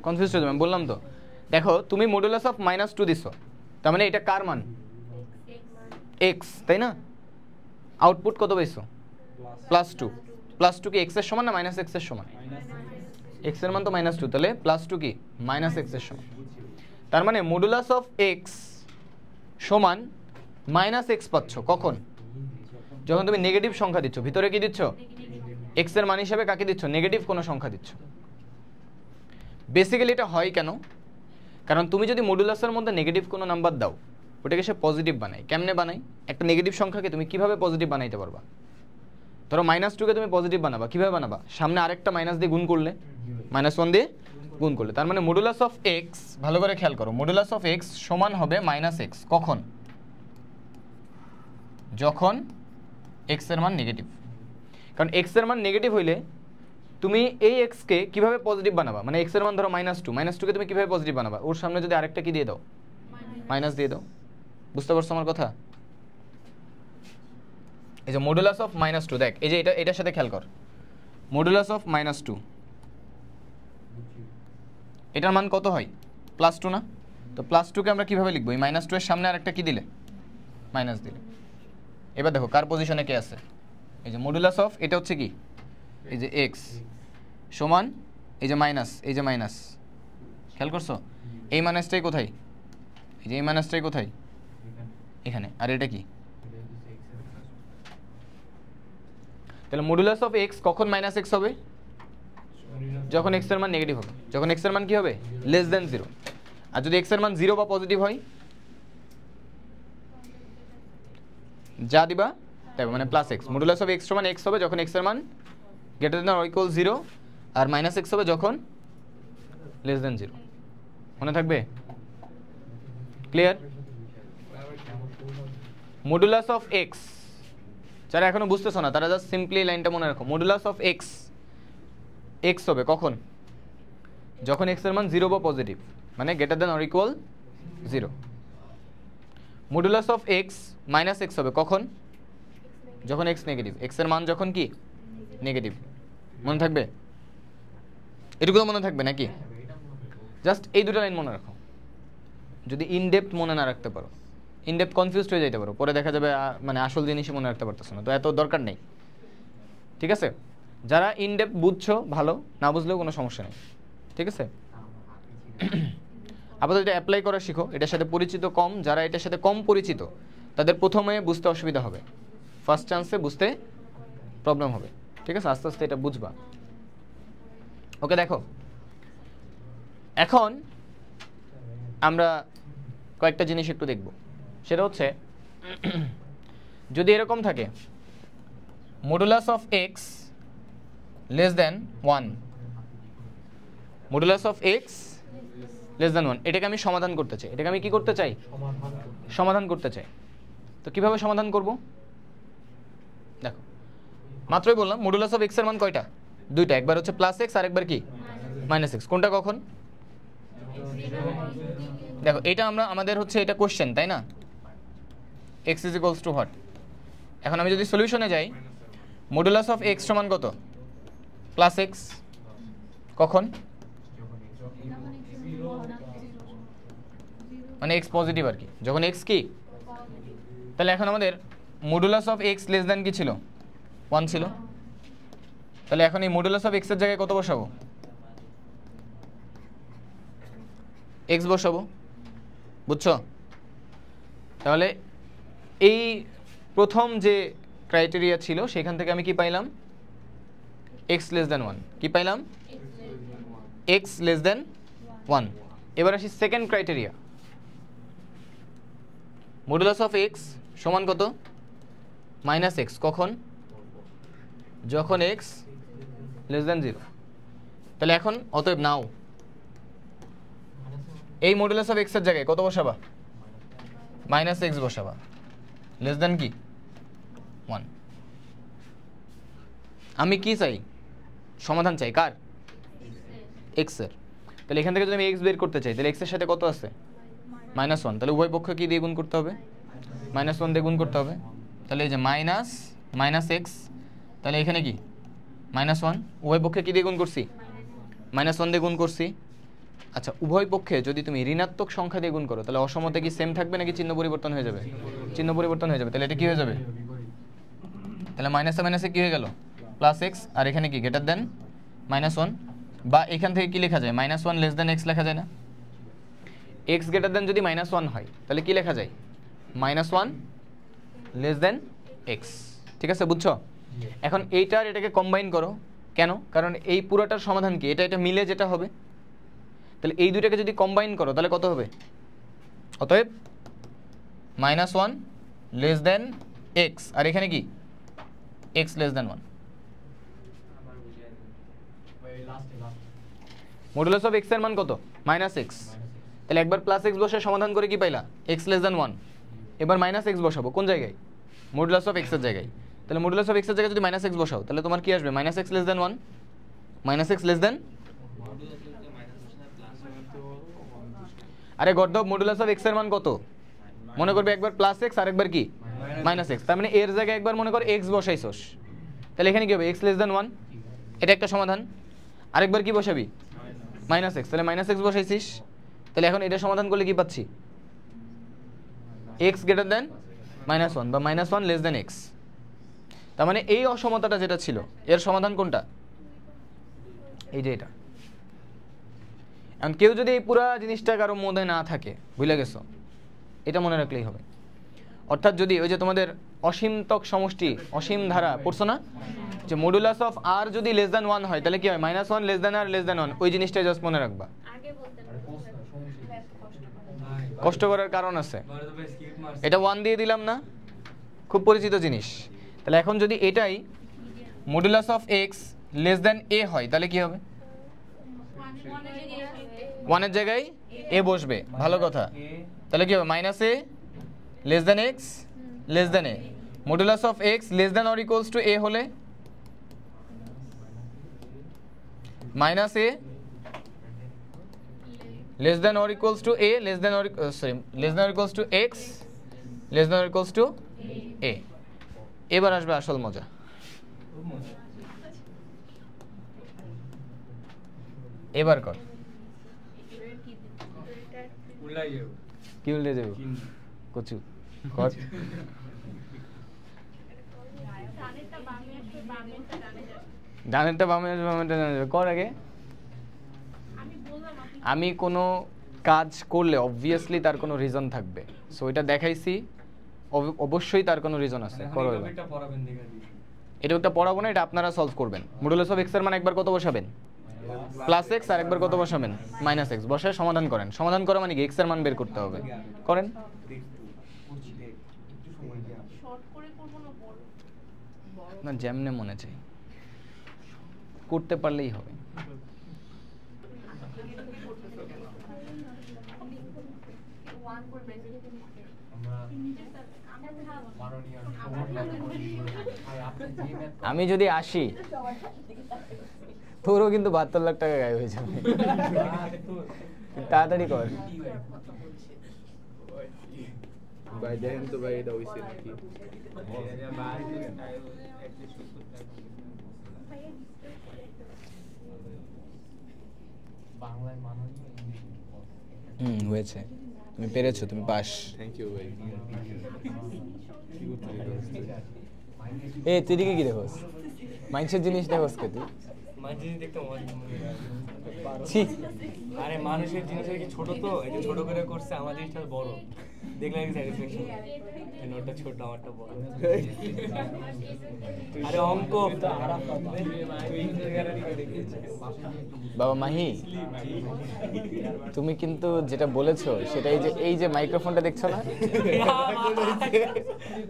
কনফিউজ হয়ে যাবে, বললাম তো। দেখো, তুমি মডুলাস অফ -2 দিছো, তার মানে এটা কার মান? x, তাই না? আউটপুট কত পাইছো? +2। +2 কি x এর সমান না -x এর সমান? x এর মান তো -2, তাহলে +2 কি -x এর সমান। তার মানে মডুলাস অফ x সমান -x পাচ্ছ কখন? যখন তুমি নেগেটিভ সংখ্যা দিচ্ছ, ভিতরে কি দিচ্ছ? এক্স এর মান হিসেবে কাকে দিচ্ছ? নেগেটিভ কোনো সংখ্যা দিচ্ছ। বেসিক্যালি এটা হয় কেন? কারণ তুমি যদি মডুলাসের মধ্যে নেগেটিভ কোনো নাম্বার দাও, ওটাকে সে পজিটিভ বানায়। কেমনে বানায়? একটা নেগেটিভ সংখ্যাকে তুমি কিভাবে পজিটিভ বানাইতে পারবা? ধরো -2কে তুমি পজিটিভ বানাবা, কিভাবে বানাবা? সামনে আরেকটা মাইনাস দিয়ে গুণ করলে, -1 দিয়ে গুণ করলে। তার মানে মডুলাস অফ এক্স, ভালো করে খেয়াল করো, মডুলাস অফ এক্স সমান হবে -x। কখন? যখন এক্স এর মান নেগেটিভ। কারণ এক্স এর মান নেগেটিভ হইলে তুমি এই এক্সকে কিভাবে পজিটিভ বানাবা? মানে এক্স এর মান ধরো -2কে তুমি কিভাবে পজিটিভ বানাবা? ওর সামনে যদি আরেকটা কি দিয়ে দাও, মাইনাস দিয়ে দাও। বুঝতে পারছো আমার কথা? এই যে মডুলাস অফ -2, দেখ এই যে এটার সাথে খেয়াল কর, মডুলাস অফ -2, এটার মান কত হয়? +2 না? তো +2কে আমরা কিভাবে লিখবো? এই -2 এর সামনে আরেকটা কি দিলে, মাইনাস দিলে। এবার দেখো কার পজিশনে কে আছে। এই যে মডুলাস অফ, এটা হচ্ছে কি, এই যে এক্স সমান এই যে মাইনাস, এই যে মাইনাস, খেয়াল করছো? এই মাইনাসটাই কোথায়? এই যে এই মাইনাসটাই কোথায়? এখানে। আর এটা কি? তাহলে মডুলাস অফ এক্স কখন -x হবে? যখন এক্স এর মান নেগেটিভ হবে। যখন এক্স এর মান কি হবে? <0। আর যদি এক্স এর মান 0 বা পজিটিভ হয়, যা দিবা তাই মানে +x। মডুলাস অফ এক্স সমান x হবে যখন এক্স এর মান >= 0, আর -x হবে যখন <0। মনে থাকবে? ক্লিয়ার? মডুলাস অফ এক্স, যারা এখনো বুঝতেছো না তারা জাস্ট সিম্পলি লাইনটা মনে রাখো। মডুলাস অফ এক্স, এক্স হবে কখন? যখন এক্স এর মান 0 বা পজিটিভ, মানে > 0। মডুলাস অফ এক্স -x হবে কখন? যখন এক্স নেগেটিভ। এক্স এর মান যখন কি নেগেটিভ। মনে থাকবে? এটুকু তো মনে থাকবে নাকি? জাস্ট এই দুটো লাইন মনে রাখো। যদি ইনডেপথ মনে না রাখতে পারো, ইনডেপথ কনফিউজড হয়ে যাইতে পারো, পরে দেখা যাবে মানে আসল জিনিসই মনে রাখতে পারতেছো না, তো এত দরকার নেই। ঠিক আছে? যারা ইনডেপথ বুঝছো ভালো, না বুঝলেও কোনো সমস্যা নেই। ঠিক আছে? আপাতত এটা অ্যাপ্লাই করা শিখো। এটার সাথে পরিচিত কম, যারা এটার সাথে কম পরিচিত তাদের প্রথমে বুঝতে অসুবিধা হবে, ফার্স্ট চান্সে বুঝতে প্রবলেম হবে। ঠিক আছে? আস্তে আস্তে এটা বুঝবা। ওকে, দেখো এখন আমরা কয়েকটা জিনিস একটু দেখব। সেটা হচ্ছে যদি এরকম থাকে modulus of x <1, modulus of x <1, এটাকে আমি সমাধান করতে চাই। এটাকে আমি কি করতে চাই? সমাধান করতে চাই। তো কিভাবে সমাধান করব? দেখো মাত্রই বললাম মডুলাস অফ এক্স এর মান কয়টা? দুইটা, একবার হচ্ছে +x আর একবার কি -x। কোনটা কখন? দেখো এটা আমরা আমাদের হচ্ছে এটা কোশ্চেন, তাই না? x = what? এখন আমি যদি সলিউশনে যাই, মডুলাস অফ x সমান কত? +x কখন? মানে x পজিটিভ আর কি, যখন x কি। তাহলে এখন আমাদের মডুলাস অফ x <, কি ছিল? 1 ছিল। তাহলে এখন এই মডুলাস অফ x এর জায়গায় কত বসাবো? x বসাবো। বুঝছো? তাহলে এই প্রথম যে ক্রাইটেরিয়া ছিল সেখান থেকে আমি কি পাইলাম? x <1। কি পাইলাম? x <1। এবার আসি second criteria, modulus of x সমান কত? -x কখন? যখন x <0। তাহলে এখন অতএব নাও এই মডুলাস অফ x এর জায়গায় কত বসাবা? -x বসাবা। কি 1। আমি কি চাই? সমাধান চাই কার? x এর। তাহলে এখান থেকে যদি আমি x বের করতে চাই, তাহলে x এর সাথে কত আছে? -1। তাহলে উভয় পক্ষ কি দিয়ে গুণ করতে হবে? -1 দিয়ে গুণ করতে হবে। তাহলে এই যে -x, তাহলে এখানে কি -1, উভয় পক্ষে কি দিয়ে গুণ করছি? -1 দিয়ে গুণ করছি। আচ্ছা, উভয় পক্ষে যদি তুমি ঋণাত্মক সংখ্যা দিয়ে গুণ করো তাহলে অসমতা কি সেম থাকবে নাকি চিহ্ন পরিবর্তন হয়ে যাবে? চিহ্ন পরিবর্তন হয়ে যাবে। তাহলে এটা কি হয়ে যাবে? তাহলে মাইনাসে কি হয়ে গেল? +x, আর এখানে কি <-1, বা এখান থেকে কি লেখা যায়? -1 x লেখা যায় না? x যদি -1 হয় তাহলে কি লেখা যায়? -1 x। ঠিক আছে, বুঝছো? এখন এইটা আর এটাকে কম্বাইন করো। কেন? কারণ এই পুরোটার সমাধান কি, এটা এটা মিলে যেটা হবে। তাহলে এই দুইটাকে যদি কম্বাইন করো তাহলে কত হবে? অতএব -1 লেস দেন এক্স, আর এখানে কি x less then 1। Modulus of x এর মান কত? -x। তাহলে একবার +x বসে সমাধান করে কি পাইলা? x less than 1। এবার -x বসাবো কোন জায়গায়? মডুলাস অফ x এর জায়গায়। তাহলে মডুলাস অফ x এর জায়গায় যদি -x বসাও তাহলে তোমার কি আসবে? -x less than 1, -x less than. আরে গর্দব, মডুলাস অফ x এর মান কত? মনে করবে একবার +x আর একবার কি -x। তার মানে এর জায়গায় একবার মনে কর x বসাইছস, তাহলে এখানে কি হবে? x লেস দেন 1, এটা একটা সমাধান। আরেকবার কি বসাবি? -x, তাহলে -x বসাইছিস। তাহলে এখন এটা সমাধান করলে কি পাচ্ছি? x গ্রেটার দেন -1 বা -1 লেস দেন x। তার মানে এই অসমতাটা যেটা ছিল এর সমাধান কোনটা? এই যে এটা। এখন কেউ যদি এই পুরো জিনিসটা কারো মনে না থাকে, ভুলে গেছো, এটা মনে রাখলেই হবে। অর্থাৎ যদি ওই যে তোমাদের অসীমতক সমষ্টি, অসীম ধারা পড়ছো না, যে মডুলাস অফ r যদি লেস দেন 1 হয় তাহলে কি হয়? -1 less than r less than 1। ওই জিনিসটা জাস্ট মনে রাখবা। কষ্ট করার কারণ আছে, এটা 1 দিয়ে দিলাম না, খুব পরিচিত জিনিস। তাহলে এখন যদি এটাই modulus of x less than a হয় তাহলে কি হবে? 1 এর জায়গায় a বসবে, ভালো কথা। তাহলে কি হবে? -a less than x less than a। Modulus of x less than or equals to a হলে -a less than or equals to a less than or less than or equals to x less than or equals to a। এবার আসবে আসল মজা। এবার কর, কি উল্টে যাবে? কচু কর। ডানেরটা বামে আসবে, বামেরটা ডানে যাবে। কর আগে। আমি কোনো কাজ করলে অবভিয়াসলি তার কোনো রিজন থাকবে, সো এটা দেখাইছি, অবশ্যই তার কোনো রিজন আছে। করো এটা একটা পড়াবো না, এটা আপনারা সলভ করবেন। মডুলাস অফ এক্স এর মান একবার কত বসাবেন? +x, আর একবার কত বসাবেন? -x বসায় সমাধান করেন। সমাধান করা মানে কি? x এর মান বের করতে হবে। করেন। না, যেমনে মনে চাই করতে পারলেই হবে। আমি যদি আসি তোরও কিন্তু 72 লাখ টাকা গায়েব হয়ে যাবে। তাড়াতাড়ি কর ভাই। দেখেন তো ভাই, এটা হইছে নাকি? হয়েছে, তুমি পেরেছো, তুমি পাস। থ্যাংক ইউ ভাই। এ তুই দিকে কি দেখোস? মানুষের জিনিস দেখোস কে তুই? মানুষের দেখতে মজা। ছি, আরে মানুষের জিনিসের কি ছোট, তো এই যে ছোট করে করছে, আমার জিনিসটা বড় দেখলে কি স্যাটিসফ্যাকশন। নোটটা ছোট, আমারটা বড়। আরে অঙ্ক বাবা মাহি, তুমি কিন্তু যেটা বলেছো সেটা এই যে মাইক্রোফোনটা দেখছো না,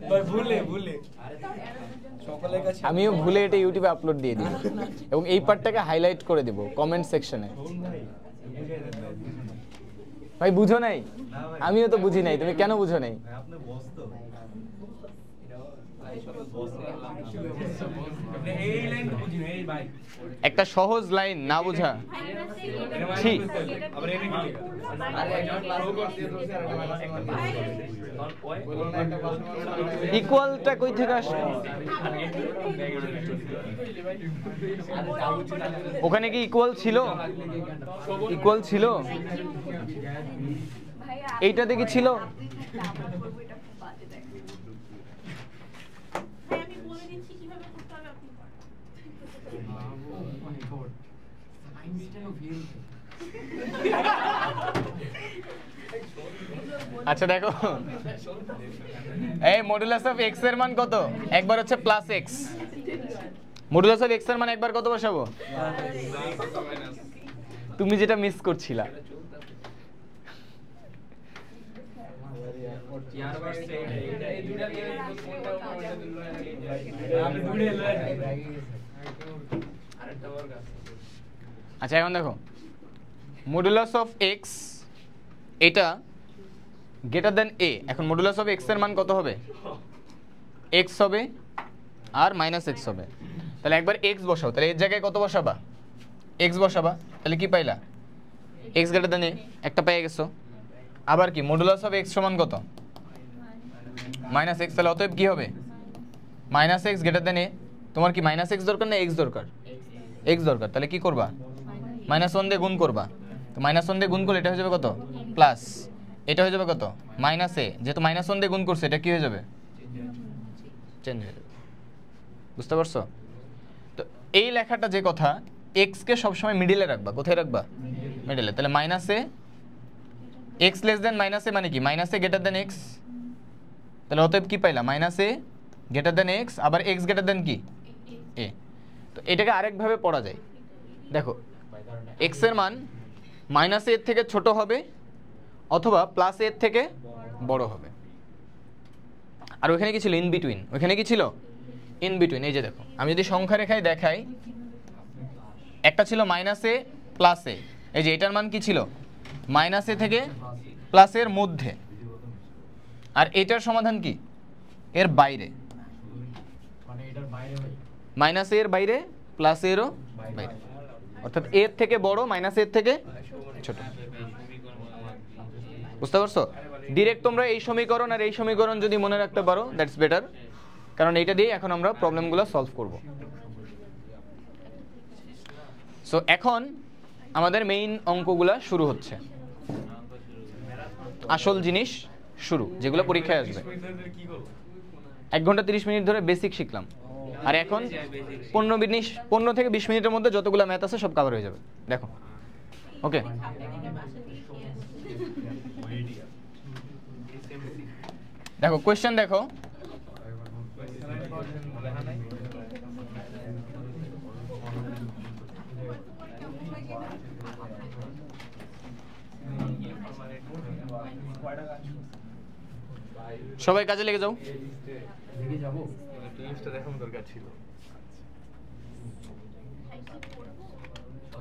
ভাই ভুলে সকলের কাছে আমিও ভুলে এটা ইউটিউবে আপলোড দিয়ে দিব এবং এই পার্টটাকে হাইলাইট করে দিব কমেন্ট সেকশনে। ভাই বুঝো নাই? আমিও তো বুঝি নাই, তুমি কেন বুঝো নাই? একটা সহজ লাইন না বুঝা, ছি। ইকুয়ালটা কই থেকে আসে? ওখানে কি ইকুয়াল ছিল? ইকুয়াল ছিল? এইটাতে কি ছিল? আচ্ছা দেখো, এই মডুলাস অফ এক্স এর মান কত? একবার হচ্ছে plus x. Modulus of x এর মান একবার কত বসাবো? তুমি যেটা মিস করছিলা। আচ্ছা এখন দেখো, মডুলাস অফ এক্স এটা গ্রেটার দেন এ। এখন মডুলাস অফ এক্স এর মান কত হবে? এক্স হবে আর মাইনাস এক্স হবে। তাহলে একবার এক্স বসাও, তাহলে এর জায়গায় কত বসাবা? এক্স বসাবা, তাহলে কি পাইলা? এক্স গ্রেটার দেন এ, একটা পেয়ে গেছো। আবার কি মডুলাস অফ এক্স সমান কত? Minus x. তাহলে অতএব কি হবে? মাইনাস এক্স গ্রেটার দেন এ। তোমার কি মাইনাস এক্স দরকার না এক্স দরকার? এক্স দরকার। তাহলে কি করবা? মাইনাস ওয়ান দিয়ে গুণ করবা। তো মাইনাস ওয়ান দিয়ে গুণ করলে এটা হয়ে যাবে কত? প্লাস। এটা হয়ে যাবে কত? মাইনাস এ। যেহেতু মাইনাস ওয়ান দিয়ে গুণ করছে, এটা কি হয়ে যাবে? চেঞ্জ হয়ে যাবে। বুঝতে পারছো? তো এই লেখাটা যে কথা, এক্স কে সবসময় মিডিলে রাখবা। কোথায় রাখবা? মিডিলে। তাহলে মাইনাস এ এক্স লেস দেন মাইনাস এ মানে কি? মাইনাস এ গ্রেটার দেন এক্স। তাহলে অতএব কি পাইলা? মাইনাস এ গ্রেটার দেন এক্স, আবার এক্স গ্রেটার দেন কি? এ। তো এটাকে আরেকভাবে পড়া যায়। দেখো, এক্স এর মান মাইনাস এর থেকে ছোট হবে অথবা প্লাস এর থেকে বড় হবে। আর ওইখানে কি ছিল? In between. ওইখানে কি ছিল? In between. এই যে দেখো, আমি যদি সংখ্যা রেখায় দেখাই, একটা ছিল মাইনাস এ প্লাস এ। এই যে এটার মান কি ছিল? মাইনাস এ থেকে প্লাস এর মধ্যে। আর এটার সমাধান কি? এর বাইরে। মাইনাস এর বাইরে, প্লাস এরও বাইরে। অর্থাৎ এর থেকে বড়, মাইনাস এর থেকে ছোট। বুঝতে পারছো? ডিরেক্ট তোমরা এই সমীকরণ আর এই সমীকরণ যদি মনে রাখতে পারো, দ্যাটস বেটার, কারণ এইটা দিয়ে এখন আমরা প্রবলেমগুলো সলভ করব। সো এখন আমাদের মেইন অঙ্কগুলো শুরু হচ্ছে, আসল জিনিস শুরু, যেগুলো পরীক্ষায় আসবে। 1 ঘন্টা 30 মিনিট ধরে বেসিক শিখলাম, আর এখন 15 থেকে 20 মিনিটের মধ্যে যতগুলো ম্যাথ আছে সব কভার হয়ে যাবে। দেখো, ওকে? দেখো কোয়েশ্চেন দেখো, সবাই কাজে লেগে যাও।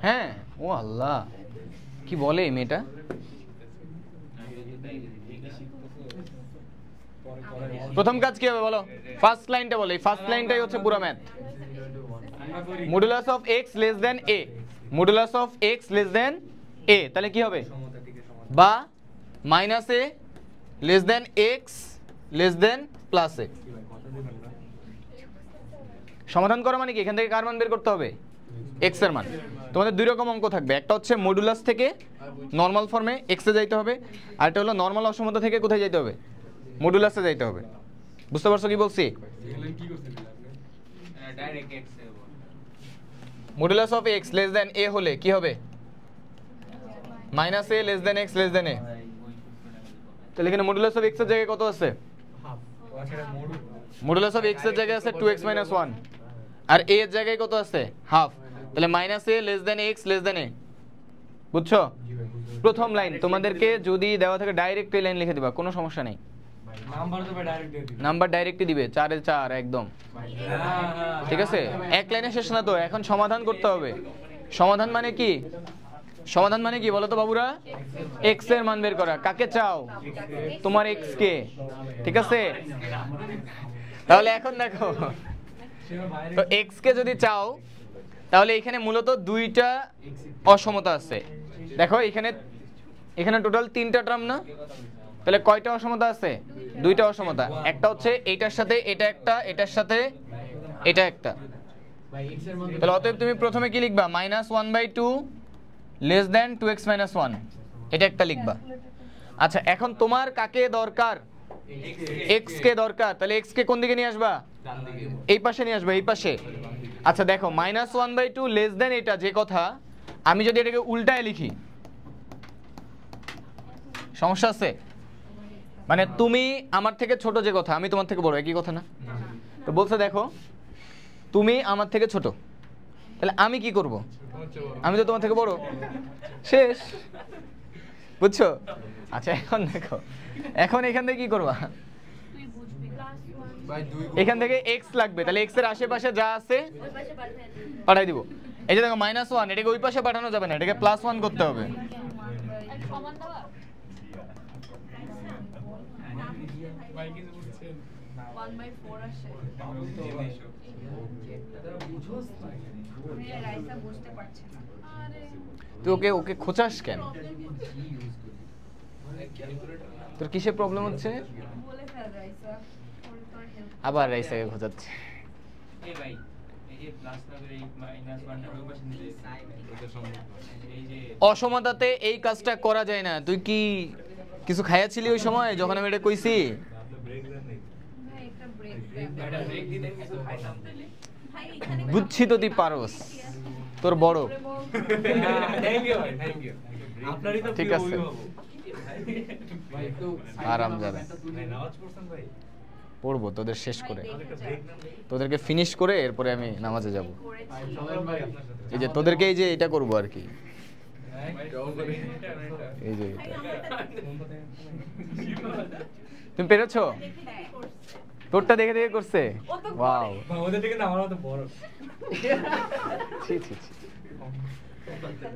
হ্যাঁ, ও আল্লাহ, কি বলে এই মেয়েটা? প্রথম কাজ কি হবে বলো? ফার্স্ট লাইনটা বলো। এই ফার্স্ট লাইনটাই হচ্ছে পুরো math. Modulus of x less than a, modulus of x less than a, তাহলে কি হবে? বা minus a less than x less than plus a. সমাধান করা মানে কি? এখান থেকে কার মান বের করতে হবে? এক্স এর মান। তোমাদের দুই রকম অঙ্ক থাকবে, একটা হচ্ছে মডুলাস থেকে নর্মাল ফর্মে এক্স এ যাইতে হবে, আর একটা হলো নর্মাল অসমতা থেকে কোথায় যাইতে হবে? মডুলাসে যাইতে হবে। বুঝতে পারছো কি বলছি? Modulus of x less than a হলে কি হবে? Minus a less than x less than a. তাহলে এখানে মডুলাস অফ এক্স এর জায়গায় কত আছে? মডুলাস অফ এক্স এর জায়গায় আছে 2x - 1, আর এ এর জায়গায় কত আছে? হাফ। তাহলে minus a less than x less than a. বুঝছো? প্রথম লাইন তোমাদেরকে যদি দেওয়া থাকে ডাইরেক্ট এই লাইন লিখে দিবা, কোনো সমস্যা নেই। নাম্বার ডাইরেক্টই দিবে, 4 এ 4 একদম। ঠিক আছে, এক লাইনে শেষ না তো, এখন সমাধান করতে হবে। সমাধান মানে কি? সমাধান মানে কি বলো তো বাবুরা? এক্স এর মান বের করা। কাকে চাও? তোমার এক্স কে। ঠিক আছে, তাহলে এখন দেখো, তো এক্স কে যদি চাও তাহলে এখানে মূলত দুইটা অসমতা আছে। দেখো এখানে টোটাল 3টা টার্ম না? তাহলে কয়টা অসমতা আছে? 2টা অসমতা। একটা হচ্ছে এইটার সাথে এটা একটা, এটার সাথে এটা একটা। তাহলে অতএব তুমি প্রথমে কি লিখবা? -1/2 লেস দেন 2x - 1, এটা একটা লিখবা। আচ্ছা, এখন তোমার কাকে দরকার? এক্স কে দরকার। তাহলে এক্স কে কোন দিকে নিয়ে আসবা? এই পাশে নিয়ে আসবা, এই পাশে। আচ্ছা দেখো, -1/2 লেস দেন এটা যে কথা, আমি যদি এটাকে উল্টায় লিখি সমস্যা আছে? মানে তুমি আমার থেকে ছোট যে কথা, আমি তোমার থেকে বড়, একই কথা না? তো বলছে দেখো তুমি আমার থেকে ছোট, তাহলে আমি কি করব? আমি তো তোমার থেকে বড়, শেষ। বুঝছো? আচ্ছা এখন দেখো, এখন এখান থেকে কি করবা? এখান থেকে x লাগবে, তাহলে x এর আশেপাশে যা আছে পাঠাই দিব। এই যে দেখো -1, এটাকে ওই পাশে পাঠানো যাবে না, এটাকে +1 করতে হবে। তুই ওকে ওকে খোঁচাস কেন? তোর কিসে প্রবলেম হচ্ছে? আবার রাইসাকে খোঁচাচ্ছে। অসমতাতে এই কাজটা করা যায় না। তুই কি কিছু খাইয়াছিলি ওই সময় যখন আমি এটা কইছি? বুঝছি তো তুই পারস, তোর বড়। ঠিক আছে, আরাম যাবে, পড়বো তোদের শেষ করে, তোদেরকে ফিনিশ করে এরপরে আমি নামাজে যাব। এই যে তোদেরকে এই যে এটা করবো আর কি, এই যে তুমি পেরেছো? তোরটা দেখে দেখে করছে, ওয়াও। ওদের থেকে না আমার মতো বড়। ছি ছি ছি।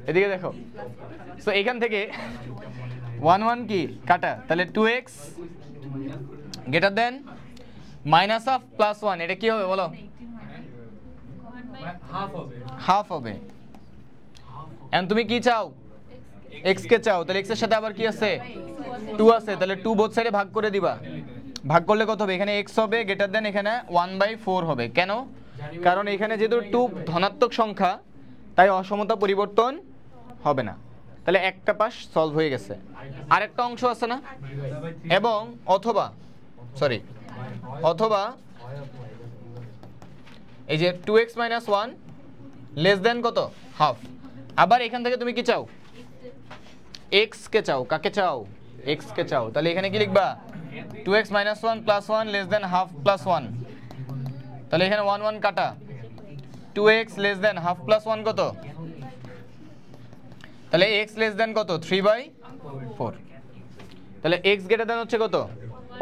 এদিকে দেখো, সো এখান থেকে 1 কি কাটা, তাহলে 2x গ্রেটার দেন -1 এটা কি হবে বলো? হাফ হবে। এখন তুমি কি চাও? x কে চাও, তাহলে x এর সাথে আবার কি আছে? 2 আছে, তাহলে 2 বোথ সাইডে ভাগ করে দিবা। ভাগ করলে কত হবে? এখানে x হবে গ্রেটার দেন এখানে 1/4 হবে। কেন? কারণ এখানে যেহেতু 2 ধনাত্মক সংখ্যা, তাই অসমতা পরিবর্তন হবে না। তাহলে একটা পাশ সলভ হয়ে গেছে। আরেকটা অংশ আছে না? এবং অথবা এই যে 2x - 1 লেস দেন কত? হাফ। আবার এখান থেকে তুমি কি চাও? x কে চাও। কাকে চাও? x কে চাও। তাহলে এখানে কি লিখবা? 2x - 1 + 1 less than half plus 1। তাহলে এখানে 1 কাটা, 2x less than half plus 1 কত? তাহলে x লেস দেন কত? 3/4। তাহলে x গ্রেটার দেন হচ্ছে কত?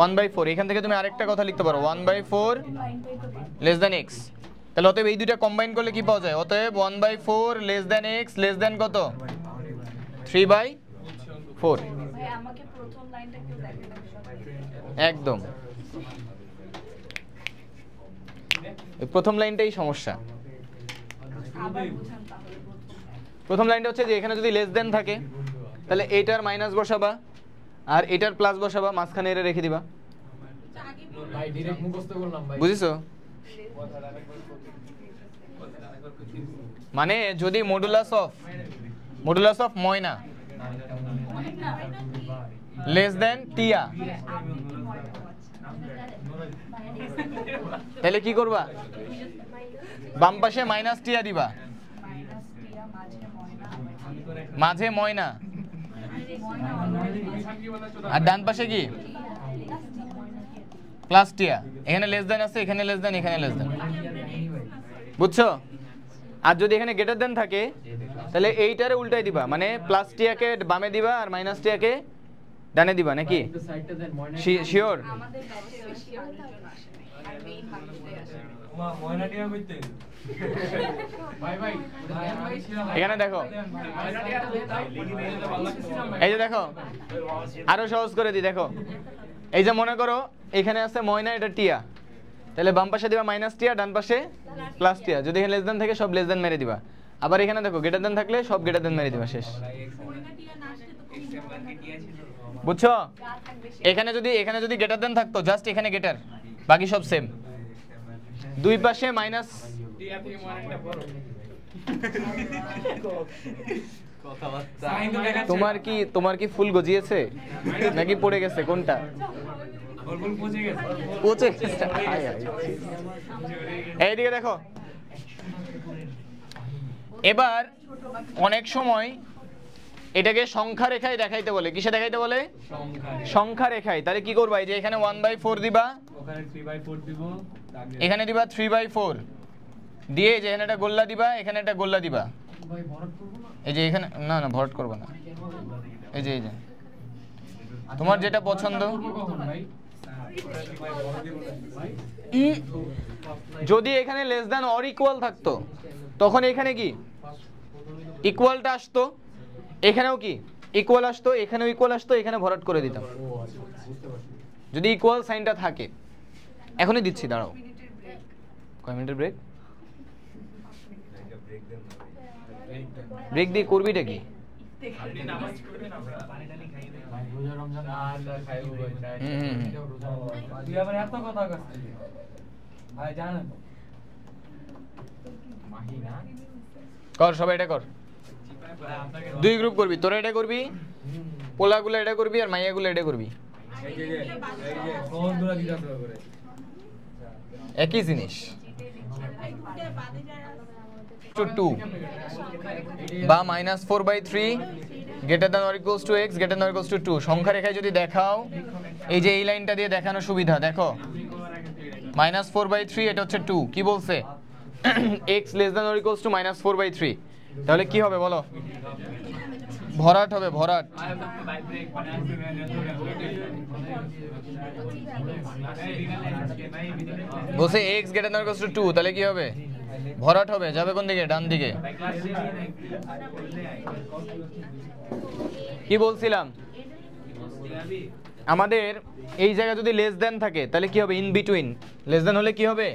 1/4। এখান থেকে তুমি আরেকটা কথা লিখতে পারো, 1/4 লেস দেন x। তাহলে অতএব এই দুইটা কম্বাইন করলে কি পাওয়া যায়? অতএব 1/4 less than x less than কত? 3/4। একদম, প্রথম লাইনটাই সমস্যা। প্রথম লাইনটা হচ্ছে যে এখানে যদি লেস দেন থাকে তাহলে এইটার মাইনাস বসাবা আর এটার প্লাস বসাবা, মাঝখানে এটা রেখে দিবা। বুঝিছো? মানে যদি modulus of Moyna less than টিয়া, তাহলে কি করবা? বাম পাশে মাইনাস টিয়া দিবা, মাঝে ময়না, আর ডান পাশে কি? প্লাস টিয়া। এখানে লেস দেন আছে, এখানে লেস দেন, এখানে লেস দেন। বুঝছো? আর যদি এখানে গ্রেটার দেন থাকে তাহলে এইটারে উল্টাই দিবা, মানে প্লাস টিয়াকে বামে দিবা আর মাইনাস টিয়াকে ডানে দিবা, নাকি? শিওর? এখানে দেখো, এই যে দেখো আরো সহজ করে দিই। দেখো এই যে মনে করো এখানে আছে ময়না, এটা টিয়া, তাহলে বাম পাশে দিবা মাইনাস টিয়া, ডান পাশে প্লাস টিয়া। যদি এখানে লেস দেন থাকে সব লেস দেন মেরে দিবা। আবার এখানে দেখো গ্রেটার দেন থাকলে সব গ্রেটার দেন মেরে দিবা, শেষ। বুঝছো? এখানে যদি গ্রেটার দেন থাকতো জাস্ট এখানে গ্রেটার, বাকি সব সেম। দুই পাশে মাইনাস। তোমার কি ফুল গজিয়েছে নাকি পড়ে গেছে? কোনটা? পচে গেছে। এইদিকে দেখো, এবার অনেক সময় এটাকে সংখ্যা রেখায় দেখাইতে বলে। কিসে দেখাইতে বলে? সংখ্যা রেখায়। তাহলে কি করবা, এই যে এখানে 1/4 দিবা, ওখানে 3/4 দিব, এখানে দিবা 3/4 দিয়ে যে এখানে একটা গোল্লা দিবা, এখানে একটা গোল্লা দিবা। ভাই ভরত করব না, এই যে এখানে না না ভরাট করবা না, এই যে তোমার যেটা পছন্দ। কখন ভাই? ভাই ভরত দিব না ভাই। যদি এখানে লেস দ্যান অর ইকুয়াল থাকতো তখন এখানে কি ইকুয়ালটা আসতো, এখানেও কি ইকুয়াল আসতো, এখানেও ইকুয়াল আসতো, এখানে ভরাট করে দিতাম যদি ইকুয়াল সাইনটা থাকে। এখনই দিচ্ছি, দাঁড়াও। কয় মিনিটের ব্রেক? ব্রেক দিয়ে করবিটা কি? তুই আবার এত কথা কইছিস ভাই, জানেন মাহিনা কর, সবাই এটা কর। দুই গ্রুপ করবি, তোরা এটা করবি, পোলাগুলো এটা করবি, আর মাইয়াগুলো এটা করবি। একই জিনিস। 2 বা -4/3 greater than or equals to x greater than or equals to 2 সংখ্যা রেখায় যদি দেখাও, এই যে এই লাইনটা দিয়ে দেখানো সুবিধা। দেখো -4/3 এটা হচ্ছে 2, কি বলছে? x less than or equals to -4/3, তাহলে কি হবে বলো? ভরাট হবে, ভরাট। বলছে x greater than or equals to 2, তাহলে কি হবে? ভরাট হবে। যাবে কোন দিকে? ডান দিকে। কি বলছিলাম? আমাদের এই জায়গা যদি লেস দেন থাকে তাহলে কি হবে? In between. লেস দেন হলে কি হবে?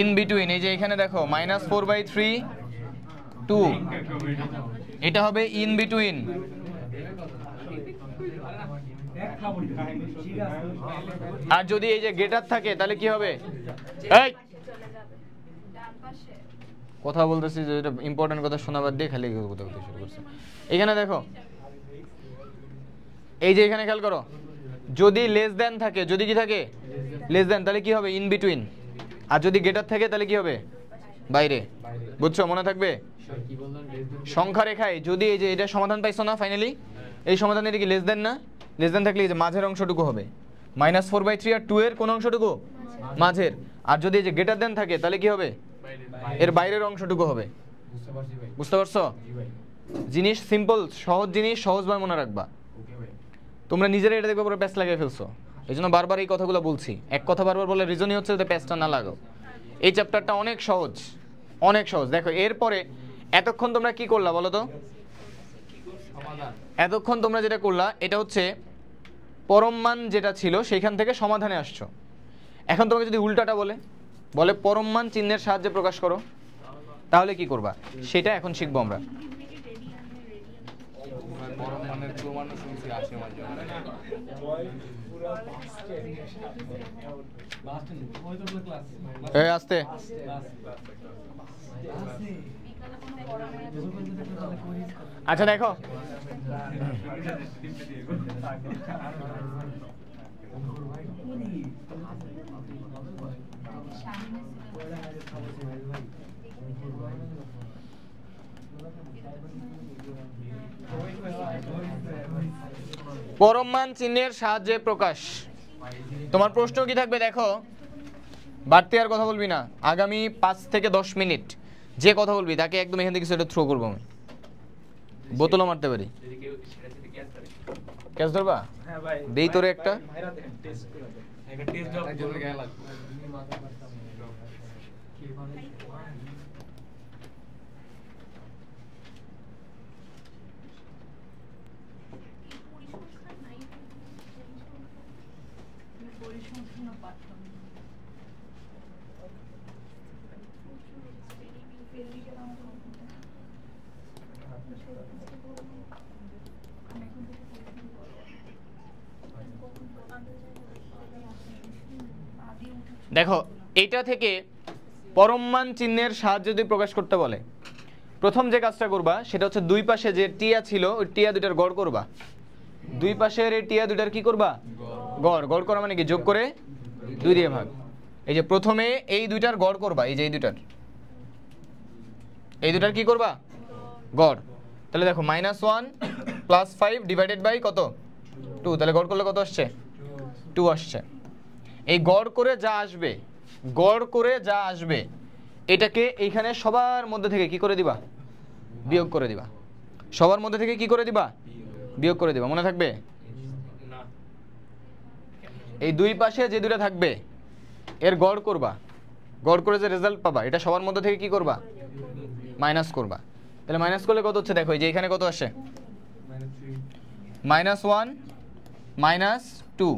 In between. এই যে এখানে দেখো -4/3 2, এটা হবে ইন বিটুইন। আর যদি এই যে গ্রেটার থাকে তাহলে কি হবে? এই কথা বলতেছি, যে এটা ইম্পর্টেন্ট কথা শোনাবার দিয়ে খালি কথা বলতে শুরু করছে। এখানে দেখো, এই যে এখানে খেয়াল করো, যদি লেস দেন থাকে, যদি কি থাকে লেস দেন, তাহলে কি হবে? In between. আর যদি গ্রেটার থাকে তাহলে কি হবে? বাইরে। বুঝছো? মনে থাকবে। সংখ্যা রেখায় যদি এই যে এটা সমাধান পাইছো না ফাইনালি, এই সমাধান এটা কি লেস দেন না? লেস দেন থাকলে এই যে মাঝের অংশটুকু হবে -4/3 আর 2 এর কোন অংশটুকু? মাঝের। আর যদি এই যে গ্রেটার দেন থাকে তাহলে কি হবে? এর বাইরের অংশটুকু হবে। বুঝতে পারছো? জিনিস সিম্পল, সহজ জিনিস সহজভাবে মনে রাখবা। তোমরা নিজেরা এটা দেখবে পুরো প্যাচ লাগিয়ে ফেলছো। এই জন্য বারবার এই কথাগুলো বলছি। এক কথা বারবার বলে রিজনই হচ্ছে যাতে প্যাচটা না লাগাও। এই চ্যাপ্টারটা অনেক সহজ, অনেক সহজ। দেখো এরপরে এতক্ষণ তোমরা কি করলা বলো তো? এতক্ষণ তোমরা যেটা করলা এটা হচ্ছে পরম মান যেটা ছিল সেখান থেকে সমাধানে আসছো। এখন তোমাকে যদি উল্টাটা বলে পরম মান চিহ্নের সাহায্যে প্রকাশ করো, তাহলে কি করবা সেটা এখন শিখবো আমরা। আস্তে আচ্ছা দেখো, পরম মান চিহ্নের সাহায্যে প্রকাশ। তোমার প্রশ্ন কি থাকবে? দেখো বাড়তি আর কথা বলবি না। আগামী 5 থেকে 10 মিনিট যে কথা বলবি তাকে একদম এখান থেকে সেটা থ্রো করবো আমি। বোতলও মারতে পারি। ক্যাচ ধরবা? দেই তোরে একটা। দেখো এইটা থেকে পরম মান চিহ্নের সাহায্যে যদি প্রকাশ করতে বলে, প্রথম যে কাজটা করবা সেটা হচ্ছে দুই পাশে যে টিয়া ছিল ওই টিয়া দুটার গড় করবা। দুই পাশের এই টিয়া দুটার কি করবা? গড়। গড় করা মানে কি? যোগ করে 2 দিয়ে ভাগ। এই যে প্রথমে এই দুইটার গড় করবা, এই যে এই দুটার কি করবা? গড়। তাহলে দেখো -1 + 5 ডিভাইডেড বাই কত 2, তাহলে গড় করলে কত আসছে 2 আসছে। এই গড় করে যা আসবে এটাকে এইখানে সবার মধ্যে থেকে কি করে দিবা বিয়োগ করে দিবা। সবার মধ্যে থেকে কি করে দিবা বিয়োগ করে দিবা, মনে থাকবে? এই দুই পাশে যে দুটো থাকবে এর গড় করবা, গড় করে যে রেজাল্ট পাবা এটা সবার মধ্যে থেকে কি করবা মাইনাস করবা। তাহলে মাইনাস করলে কত হচ্ছে দেখো, এই যে এখানে কত আসে -1 - 2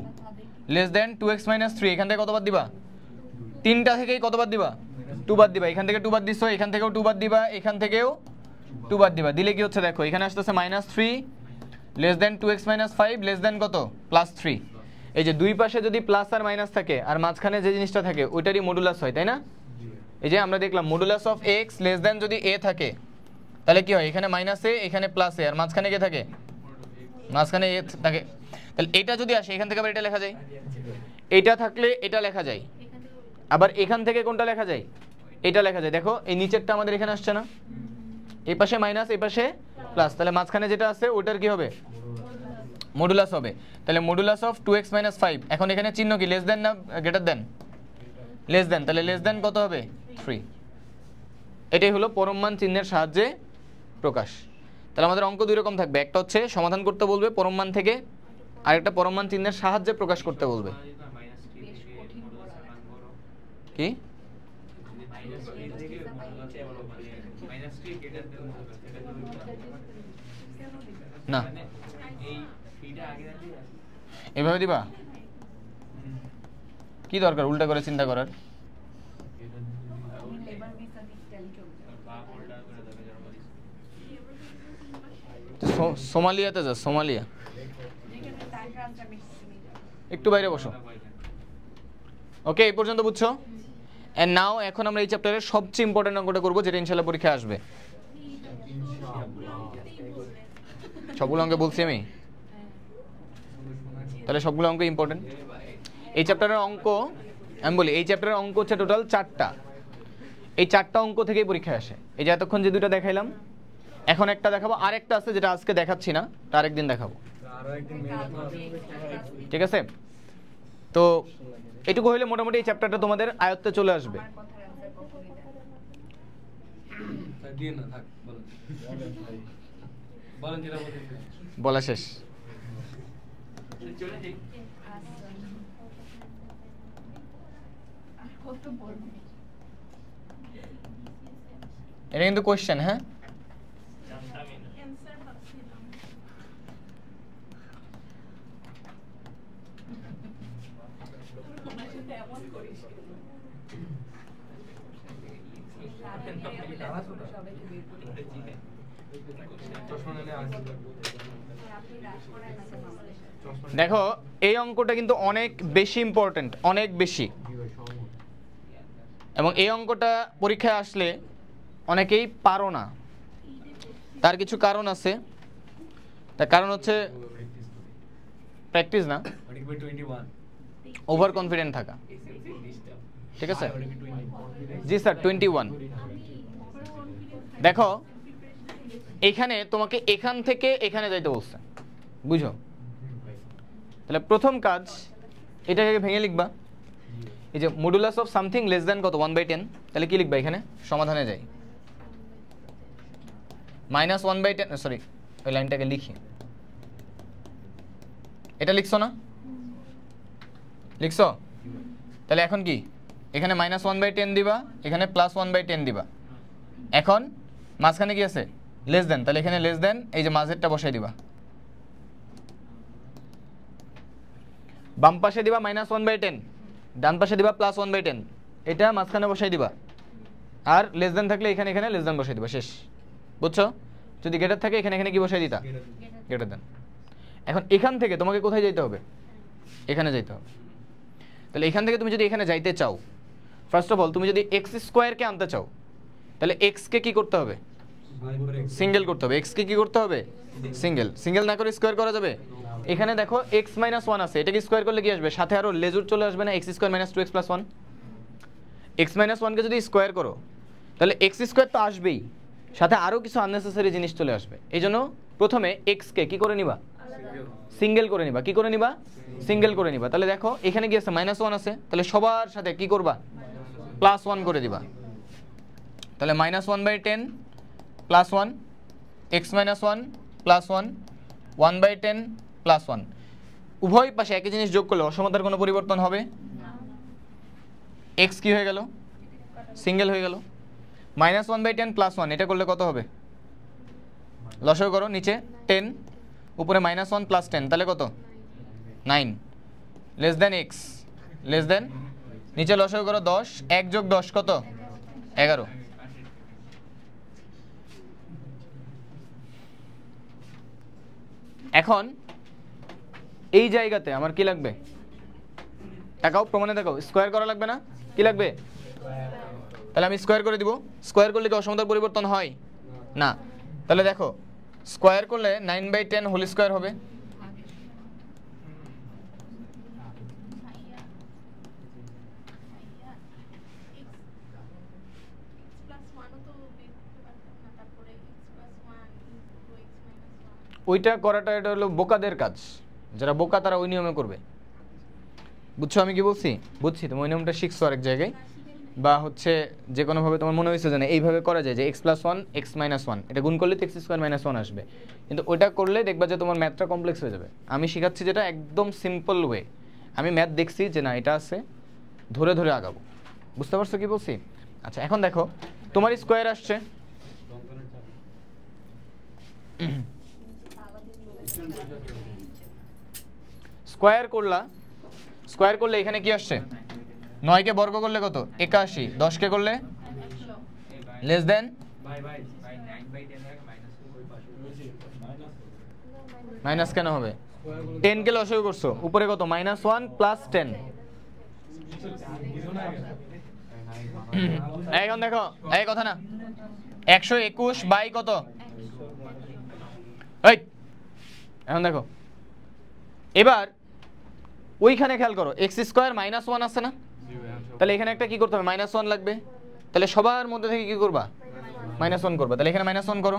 লেস দেন 2x - 3, এখান থেকে কত বাদ দিবা? তিনটা থেকেই কত বাদ দিবা 2 বাদ দিবা। এখান থেকে 2 বাদ দিছো, এখান থেকেও 2 বাদ দিবা, এখান থেকেও 2 বাদ দিবা। দিলে কি হচ্ছে দেখো, এখানে আসতেছে -3 less than 2x - 5 less than কত +3। এই যে দুই পাশে যদি প্লাস আর মাইনাস থাকে আর মাঝখানে যে জিনিসটা থাকে ওইটারই মডুলাস হয়, তাই না? এই যে আমরা দেখলাম modulus of x less than যদি a থাকে তাহলে কি হয়, এখানে -a এখানে +a আর মাঝখানে কে থাকে? মাঝখানে a থাকে। তাহলে এটা যদি আসে এখান থেকে আবার এটা লেখা যায়, এটা থাকলে এটা লেখা যায়, আবার এখান থেকে কোনটা লেখা যায়? এটা লেখা যায়। দেখো এই নিচেরটা আমাদের এখানে আসছে না, এই পাশে মাইনাস এই পাশে প্লাস, তাহলে মাঝখানে যেটা আছে ওটার কি হবে মডুলাস হবে। তাহলে মডুলাস অফ 2x - 5, এখন এখানে চিহ্ন কি লেস দেন না গ্রেটার দেন? লেস দেন, তাহলে লেস দেন কত হবে 3। এটাই হলো পরম মান চিহ্নের সাহায্যে প্রকাশ। তাহলে আমাদের অঙ্ক দুই রকম থাকবে, একটা হচ্ছে সমাধান করতে বলবে পরম মান থেকে, আর একটা পরম মান চিহ্নের সাহায্যে প্রকাশ করতে বলবে। কি না এভাবে দিবা? কি দরকার উল্টা করে চিন্তা করার? সোমালিয়াতে যা, সোমালিয়া একটু বাইরে বসো। ওকে, এই পর্যন্ত বুঝছো? এন্ড নাও এখন আমরা এই চ্যাপ্টারের সবচেয়ে ইম্পর্টেন্ট অঙ্কটা করবো, যেটা ইনশাআল্লাহ পরীক্ষায় আসবে। সবগুলো অঙ্কে বলছি আমি, তাহলে সবগুলো অঙ্ক ইম্পর্টেন্ট। এই চ্যাপ্টারের অঙ্ক আমি বলি, এই চ্যাপ্টারের অঙ্ক হচ্ছে টোটাল 4টা। এই 4টা অঙ্ক থেকেই পরীক্ষায় আসে। এই যে এতক্ষণ যে দুটো দেখাইলাম, এখন একটা দেখাবো, আর একটা আছে যেটা আজকে দেখাচ্ছি না, তার আরেকদিন দেখাবো, ঠিক আছে? তো এটুকু হইলে মোটামুটি এই চ্যাপ্টারটা তোমাদের আয়ত্তে চলে আসবে। বলা শেষ। এটা কিন্তু কোশ্চেন, হ্যাঁ? দেখো এই অঙ্কটা কিন্তু অনেক বেশি ইম্পর্টেন্ট, অনেক বেশি। এবং এই অঙ্কটা পরীক্ষায় আসলে অনেকেই পারো না, তার কিছু কারণ আছে। তার কারণ হচ্ছে প্র্যাকটিস না, ওভার কনফিডেন্ট থাকা, ঠিক আছে? জি স্যার 21। দেখো এখানে তোমাকে এখান থেকে এখানে যাইতে বলছে, বুঝো? তাহলে প্রথম কাজ এটাকে ভেঙে লিখবা। এই যে modulus of something less than কত 1/10, তাহলে কি লিখবা এখানে? সমাধানে যাই -1/10, সরি ওই লাইনটাকে লিখি। এটা লিখছো না? লিখছো? তাহলে এখন কি এখানে -1/10 দিবা, এখানে +1/10 দিবা। এখন মাঝখানে কি আছে? লেস দেন, তাহলে এখানে লেস দেন, এই যে মাঝেরটা বসাই দিবা। বাম পাশে দিবা -1/10, ডান পাশে দিবা +1/10, এটা মাঝখানে বসাই দিবা। আর লেস দেন থাকলে এখানে এখানে লেস দেন বসাই দিবা, শেষ। বুঝছো? যদি গ্রেটার থাকে এখানে এখানে কি বসাই দিতা? Greater than. এখন এখান থেকে তোমাকে কোথায় যাইতে হবে? এখানে যাইতে হবে। তাহলে এখান থেকে তুমি যদি এখানে যাইতে চাও, ফার্স্ট অফ অল তুমি যদি x² কে আনতে চাও, তাহলে x কে কি করতে হবে? সিঙ্গেল করতে হবে। x কে কি করতে হবে? সিঙ্গেল। সিঙ্গেল না করে স্কোয়ার করা যাবে? এখানে দেখো x - 1 আছে, এটাকে স্কোয়ার করলে কি আসবে? সাথে আরো লেজুর চলে আসবে না, x² - 2x + 1। x - 1 কে যদি স্কোয়ার করো তাহলে x² তো আসবেই, সাথে আরও কিছু আননেসেসারি জিনিস চলে আসবে। এই জন্য প্রথমে এক্সকে কী করে নিবা? সিঙ্গেল করে নিবা। কি করে নিবা? সিঙ্গেল করে নিবা। তাহলে দেখো এখানে কি আছে? -1 আছে, তাহলে সবার সাথে কি করবা? +1 করে দিবা। তাহলে -1/10 +1, x - 1 +1, 1/10 +1, উভয় পাশে একই জিনিস যোগ করলে অসমতার কোনো পরিবর্তন হবে? x কি হয়ে গেল? সিঙ্গেল হয়ে গেল। -1/10 +1 এটা করলে কত হবে? লসাগু করো, নিচে 10 উপরে -1 + 10 তাহলে কত? 9 less than x less than, নিচে লসাগু করো 10, 1 + 10 কত? 11। এখন এই জায়গাতে আমার কি লাগবে? দেখাও, প্রমাণে দেখাও। স্কোয়ার করা লাগবে না? কি লাগবে? তাহলে আমি স্কোয়ার করে দিব। স্কোয়ার করলে কি অসমতার পরিবর্তন হয়? না। তাহলে দেখো স্কোয়ার করলে 9/10 হোল স্কোয়ার হবে। ওইটা করাটা এটা হলো বোকাদের কাজ, যারা বোকা তারা ওই নিয়মে করবে। বুঝছো আমি কি বলছি? বুঝছি, তুমি ওই নিয়মটা শিখছো আরেক জায়গায়, বা হচ্ছে যে কোনোভাবে তোমার মনে হয়েছে জানে এইভাবে করা যায় যে x + 1 x - 1 এটা গুণ করলে তো x² - 1 আসবে, কিন্তু ওইটা করলে দেখবা যে তোমার ম্যাথটা কমপ্লেক্স হয়ে যাবে। আমি শেখাচ্ছি যেটা একদম সিম্পল ওয়ে, আমি ম্যাথ দেখছি যে না এটা আছে, ধরে ধরে আগাবো। বুঝতে পারছো কি বলছি? আচ্ছা এখন দেখো তোমার স্কোয়ার আসছে, স্কোয়ার করলা, স্কোয়ার করলে এখানে কি আসছে? 9 কে বর্গ করলে কত? 81, 10 কে করলে লেস দেন, মাইনাস কেন হবে? 10 কে লসাগু করছো, উপরে কত? -1 + 10। এখন দেখো এই কথা না, 121 বাই কত? এই এখন দেখো এবার ওইখানে খেয়াল করো, x² - 1 আছে না? তাহলে এখানে একটা কি করতে হবে? -1 লাগবে। তাহলে সবার মধ্যে থেকে কি করবা? -1 করবা। তাহলে এখানে -1 করো।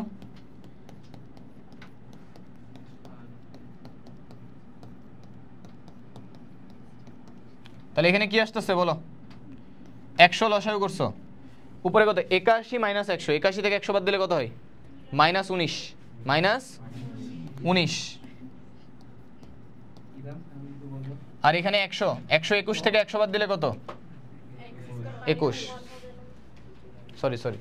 তাহলে এখানে কি আসতেছে বলো? 100 লসাগু করছো, উপরে কত? 81 - 100, 81 থেকে 100 বাদ দিলে কত হয়? -19, -19। আর এখানে 100, 121 থেকে 100 বাদ দিলে কত? 21। সরি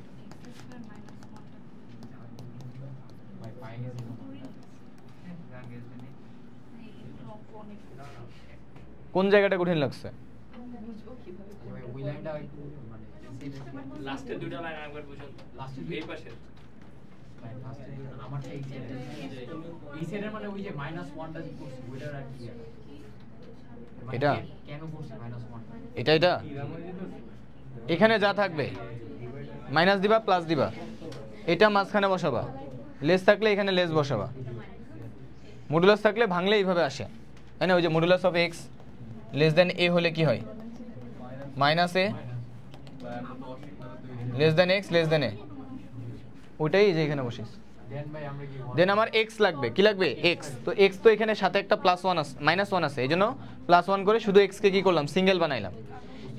কোন জায়গাটা কঠিন লাগছে? লাস্টের দুটো লাইন একবার বুঝো, লাস্টের এই পাশে আমারটা এই সাইডের মানে ওই যে -1টা যে করছি ওইটার আর কি এটা কেন করছি -1? এটা এখানে যা থাকবে মাইনাস দিবা প্লাস দিবা, এটা মাঝখানে বসাবা, লেস থাকলে এখানে লেস বসাবা, মডুলাস থাকলে ভাঙলে এইভাবে আসে, তাই না? ওই যে modulus of x less than a হলে কি হয়? -a less than x less than a, ওইটাই যে এখানে বসিস। দেন আমার x লাগবে, কি লাগবে? x। তো x তো এখানে সাথে একটা +1 আছে, -1 আছে, এই জন্য +1 করে শুধু x কে কি করলাম? সিঙ্গেল বানাইলাম।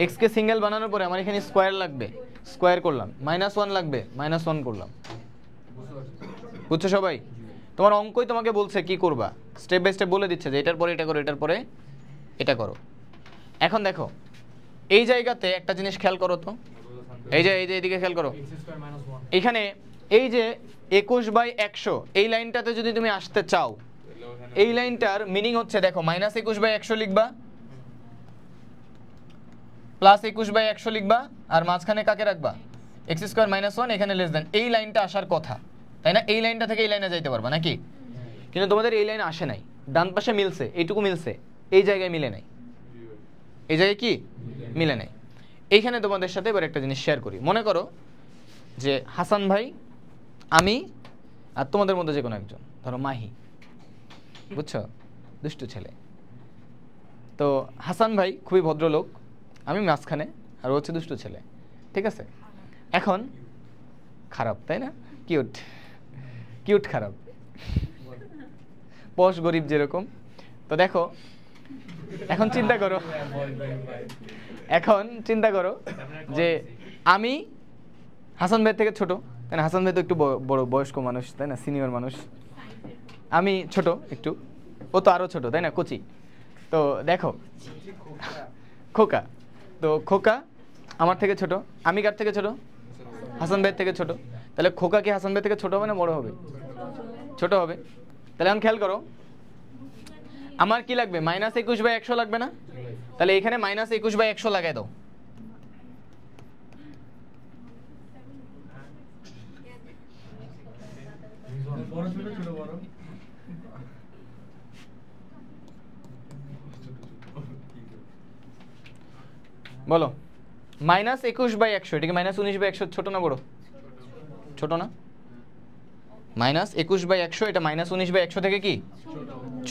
x কে সিঙ্গেল বানানোর পরে আমার এখানে স্কোয়ার লাগবে, স্কোয়ার করলাম। -1 লাগবে, -1 করলাম। বুঝছো সবাই? তোমার অঙ্কই তোমাকে বলছে কি করবা, স্টেপ বাই স্টেপ বলে দিচ্ছে যে এটার পরে এটা করো, এটার পরে এটা করো। এখন দেখো এই জায়গাতে একটা জিনিস খেয়াল করো তো, এই যে এদিকে খেয়াল করো, এখানে এই যে 21/100 এই লাইনটাতে যদি তুমি আসতে চাও, এই লাইনটার মিনিং হচ্ছে দেখো -21/100 লিখবা, +21/100 লিখবা, আর মাঝখানে কাকে রাখবা? x² - 1 এখানে লেস দেন। এই লাইনটা আসার কথা, তাই না? এই লাইনটা থেকে এই লাইনে যাইতে পারবা নাকি? কিন্তু তোমাদের এই লাইন আসে নাই, ডান পাশে মিলছে, এইটুকু মিলছে, এই জায়গায় মিলে নাই, এই জায়গায় কি মিলে নাই। এইখানে তোমাদের সাথে এবার একটা জিনিস শেয়ার করি। মনে করো যে হাসান ভাই, আমি, আর তোমাদের মধ্যে যে কোনো একজন, ধরো মাহি, বুঝছো, দুষ্টু ছেলে। তো হাসান ভাই খুবই ভদ্রলোক, আমি মাঝখানে, আর ও হচ্ছে দুষ্টু ছেলে, ঠিক আছে? এখন খারাপ, তাই না? কিউট কিউট খারাপ, পশ গরিব যেরকম। তো দেখো এখন চিন্তা করো, এখন চিন্তা করো যে আমি হাসান ভাইয়ের থেকে ছোট, তাই না? হাসান ভাই তো একটু বড় বয়স্ক মানুষ, তাই না? সিনিয়র মানুষ। আমি ছোট একটু, ও তো আরো ছোট, তাই না? কোচি। তো দেখো খোকা, তো খোকা আমার থেকে ছোট, আমি কার থেকে ছোট? হাসান ভাইয়ের থেকে ছোট। তাহলে খোকা কি হাসান ভাই থেকে ছোট হবে না বড় হবে? ছোট হবে। তাহলে এখন খেয়াল করো, আমার কি লাগবে? -21/100 লাগবে না? তাহলে এখানে -21/100 লাগাই দাও। বলো, -21/100 এটা কি -19/100 ছোট না বড়? ছোট না? -21/100 এটা -19/100 থেকে কি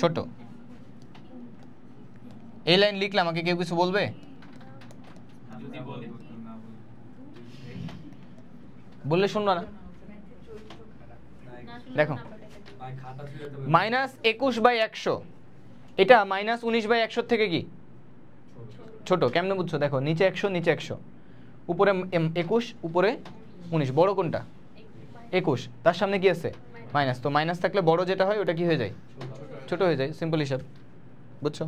ছোট? এই লাইন লিখলে আমাকে কেউ কিছু বলবে? বললে শুনবা না। দেখো -21/100 এটা -19/100 থেকে কি ছোট। কেমনে বুঝছো? দেখো নিচে 100 নিচে 100, উপরে 21 উপরে 19, বড় কোনটা? 21, তার সামনে কি আছে? মাইনাস। তো মাইনাস থাকলে বড় যেটা হয় ওটা কি হয়ে যায়? ছোট হয়ে যায়। সিম্পল হিসাব, বুঝছো?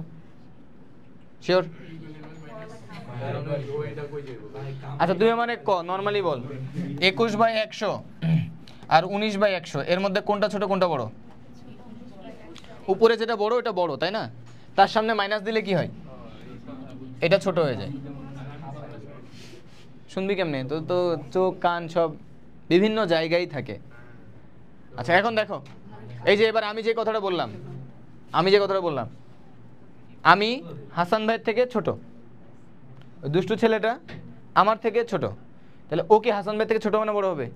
শিওর? আচ্ছা তুই মানে নর্মালি বল 21/100 আর 19/100 এর মধ্যে কোনটা ছোট কোনটা বড়? উপরে যেটা বড় ওটা বড়, তাই না? তার সামনে মাইনাস দিলে কি হয়? এটা ছোট হয়ে যায়। শুনবি কেমনে? তো তো চোখ কান সব বিভিন্ন জায়গায় থাকে। আচ্ছা এখন দেখো, এই যে এবার আমি যে কথাটা বললাম, আমি হাসান ভাইয়ের থেকে ছোট, ওই দুষ্টু ছেলেটা আমার থেকে ছোট, তাহলে ও কি হাসান ভাই থেকে ছোট হবে না বড় হবে?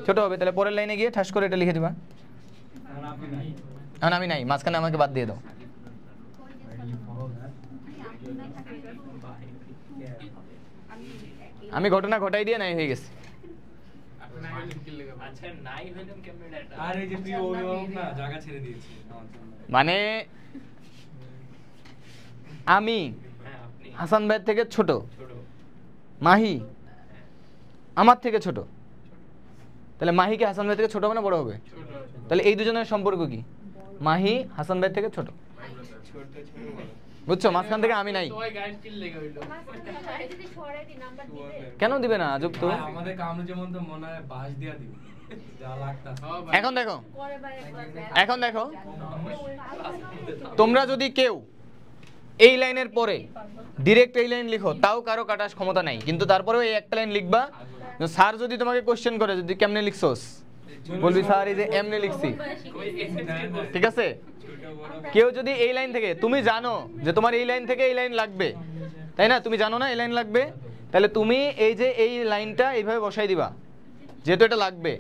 ছোট হবে। তাহলে পরের লাইনে গিয়ে ঠাস করে এটা লিখে দিবা। এখন আমি নাই, মাঝখানে আমাকে বাদ দিয়ে দাও। আমি ঘটনা ঘটাই দিয়ে নাই হয়ে গেছে। মানে আমি হাসান ভাইয়ের থেকে ছোট, মাহি আমার থেকে ছোট, তাহলে মাহি কি হাসান ভাই থেকে ছোট হবে না বড় হবে? তাহলে এই দুজনের সম্পর্ক কি? মাহি হাসান ভাই থেকে ছোট, বুঝছো? মাঝখান থেকে আমি নাই। কেন দিবে না? আজব তো। এখন দেখো, এখন দেখো, তোমরা যদি কেউ এই লাইনের পরে ডিরেক্ট এই লাইন লিখো তাও কারো কাটার ক্ষমতা নাই, কিন্তু তারপরেও এই একটা লাইন লিখবা। স্যার যদি তোমাকে কোশ্চেন করে যদি কেমনে লিখছোস, বলবি স্যার এই যে এমনি লিখছি, ঠিক আছে? কেউ যদি এই লাইন থেকে, তুমি জানো যে তোমার এই লাইন থেকে এই লাইন লাগবে, তাই না? তুমি জানো না এই লাইন লাগবে, তাহলে তুমি এই যে এই লাইনটা এইভাবে বসাই দিবা, যেহেতু এটা লাগবে।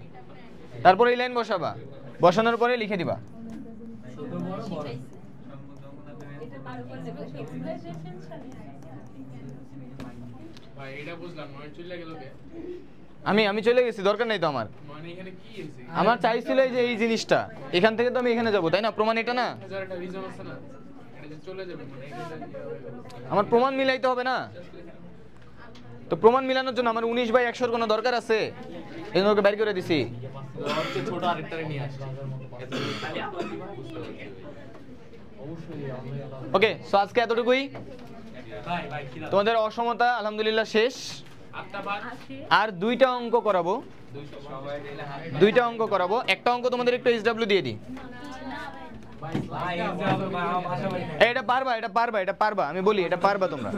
তারপর এই লাইন বসাবা, বসানোর পরে লিখে দিবা। আমি চলে গেছি, দরকার নাই তো আমার। আমার চাইছিল যে এই জিনিসটা এখান থেকে তো আমি এখানে যাবো, তাই না? প্রমাণ এটা না, আমার প্রমাণ মিলাইতে হবে না। তো প্রমাণ মিলানোর জন্য আমার 19/100 কোনো দরকার আছে? এই জন্য ওকে বের করে দিছি। ওকে, সো আজকে এতটুকুই। তোমাদের অসমতা আলহামদুলিল্লাহ শেষ। আর দুইটা অঙ্ক করাবো, একটা অঙ্ক তোমাদের একটু SW দিয়ে দিই। এটা পারবা, আমি বলি এটা পারবা তোমরা।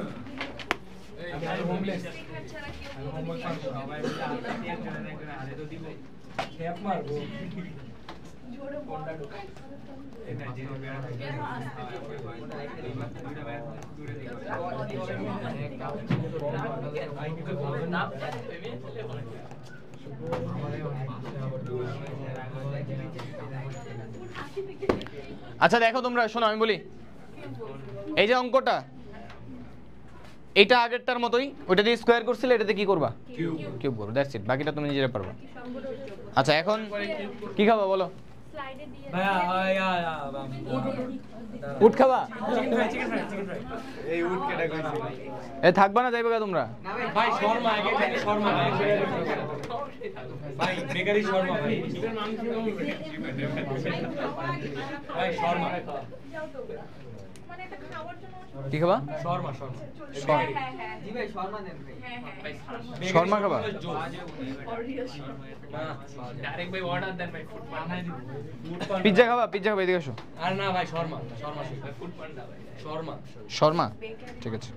আচ্ছা দেখো তোমরা, শোনো আমি বলি, এই যে অঙ্কটা এটা আগেরটার মতোই, ওটা দিয়ে স্কোয়ার করছিলে, এটাতে কি করবা? কিউব করো, দ্যাটস ইট। বাকিটা তুমি নিজেরা পারবা। আচ্ছা এখন কি খাবা বলো? উট খাবা? এই উড কেডা কইছে? এ থাকবা না যাইবা তোমরা? ভাই শর্মা আগে খালি শর্মা ভাই বেকারি শর্মা ভাই ভাই শর্মা কি খাবা? শর্মা শর্মা জি ভাই শর্মা দেন ভাই। শর্মা খাবা? ডাইরেক্ট ভাই অর্ডার দেন ভাই ফুড বানাই দিব পিজ্জা খাবা? পিজ্জা খাবা, এদিকে আসো। আর না ভাই শর্মা শর্মা ফুড পান্ডা ভাই শর্মা শর্মা ঠিক আছে।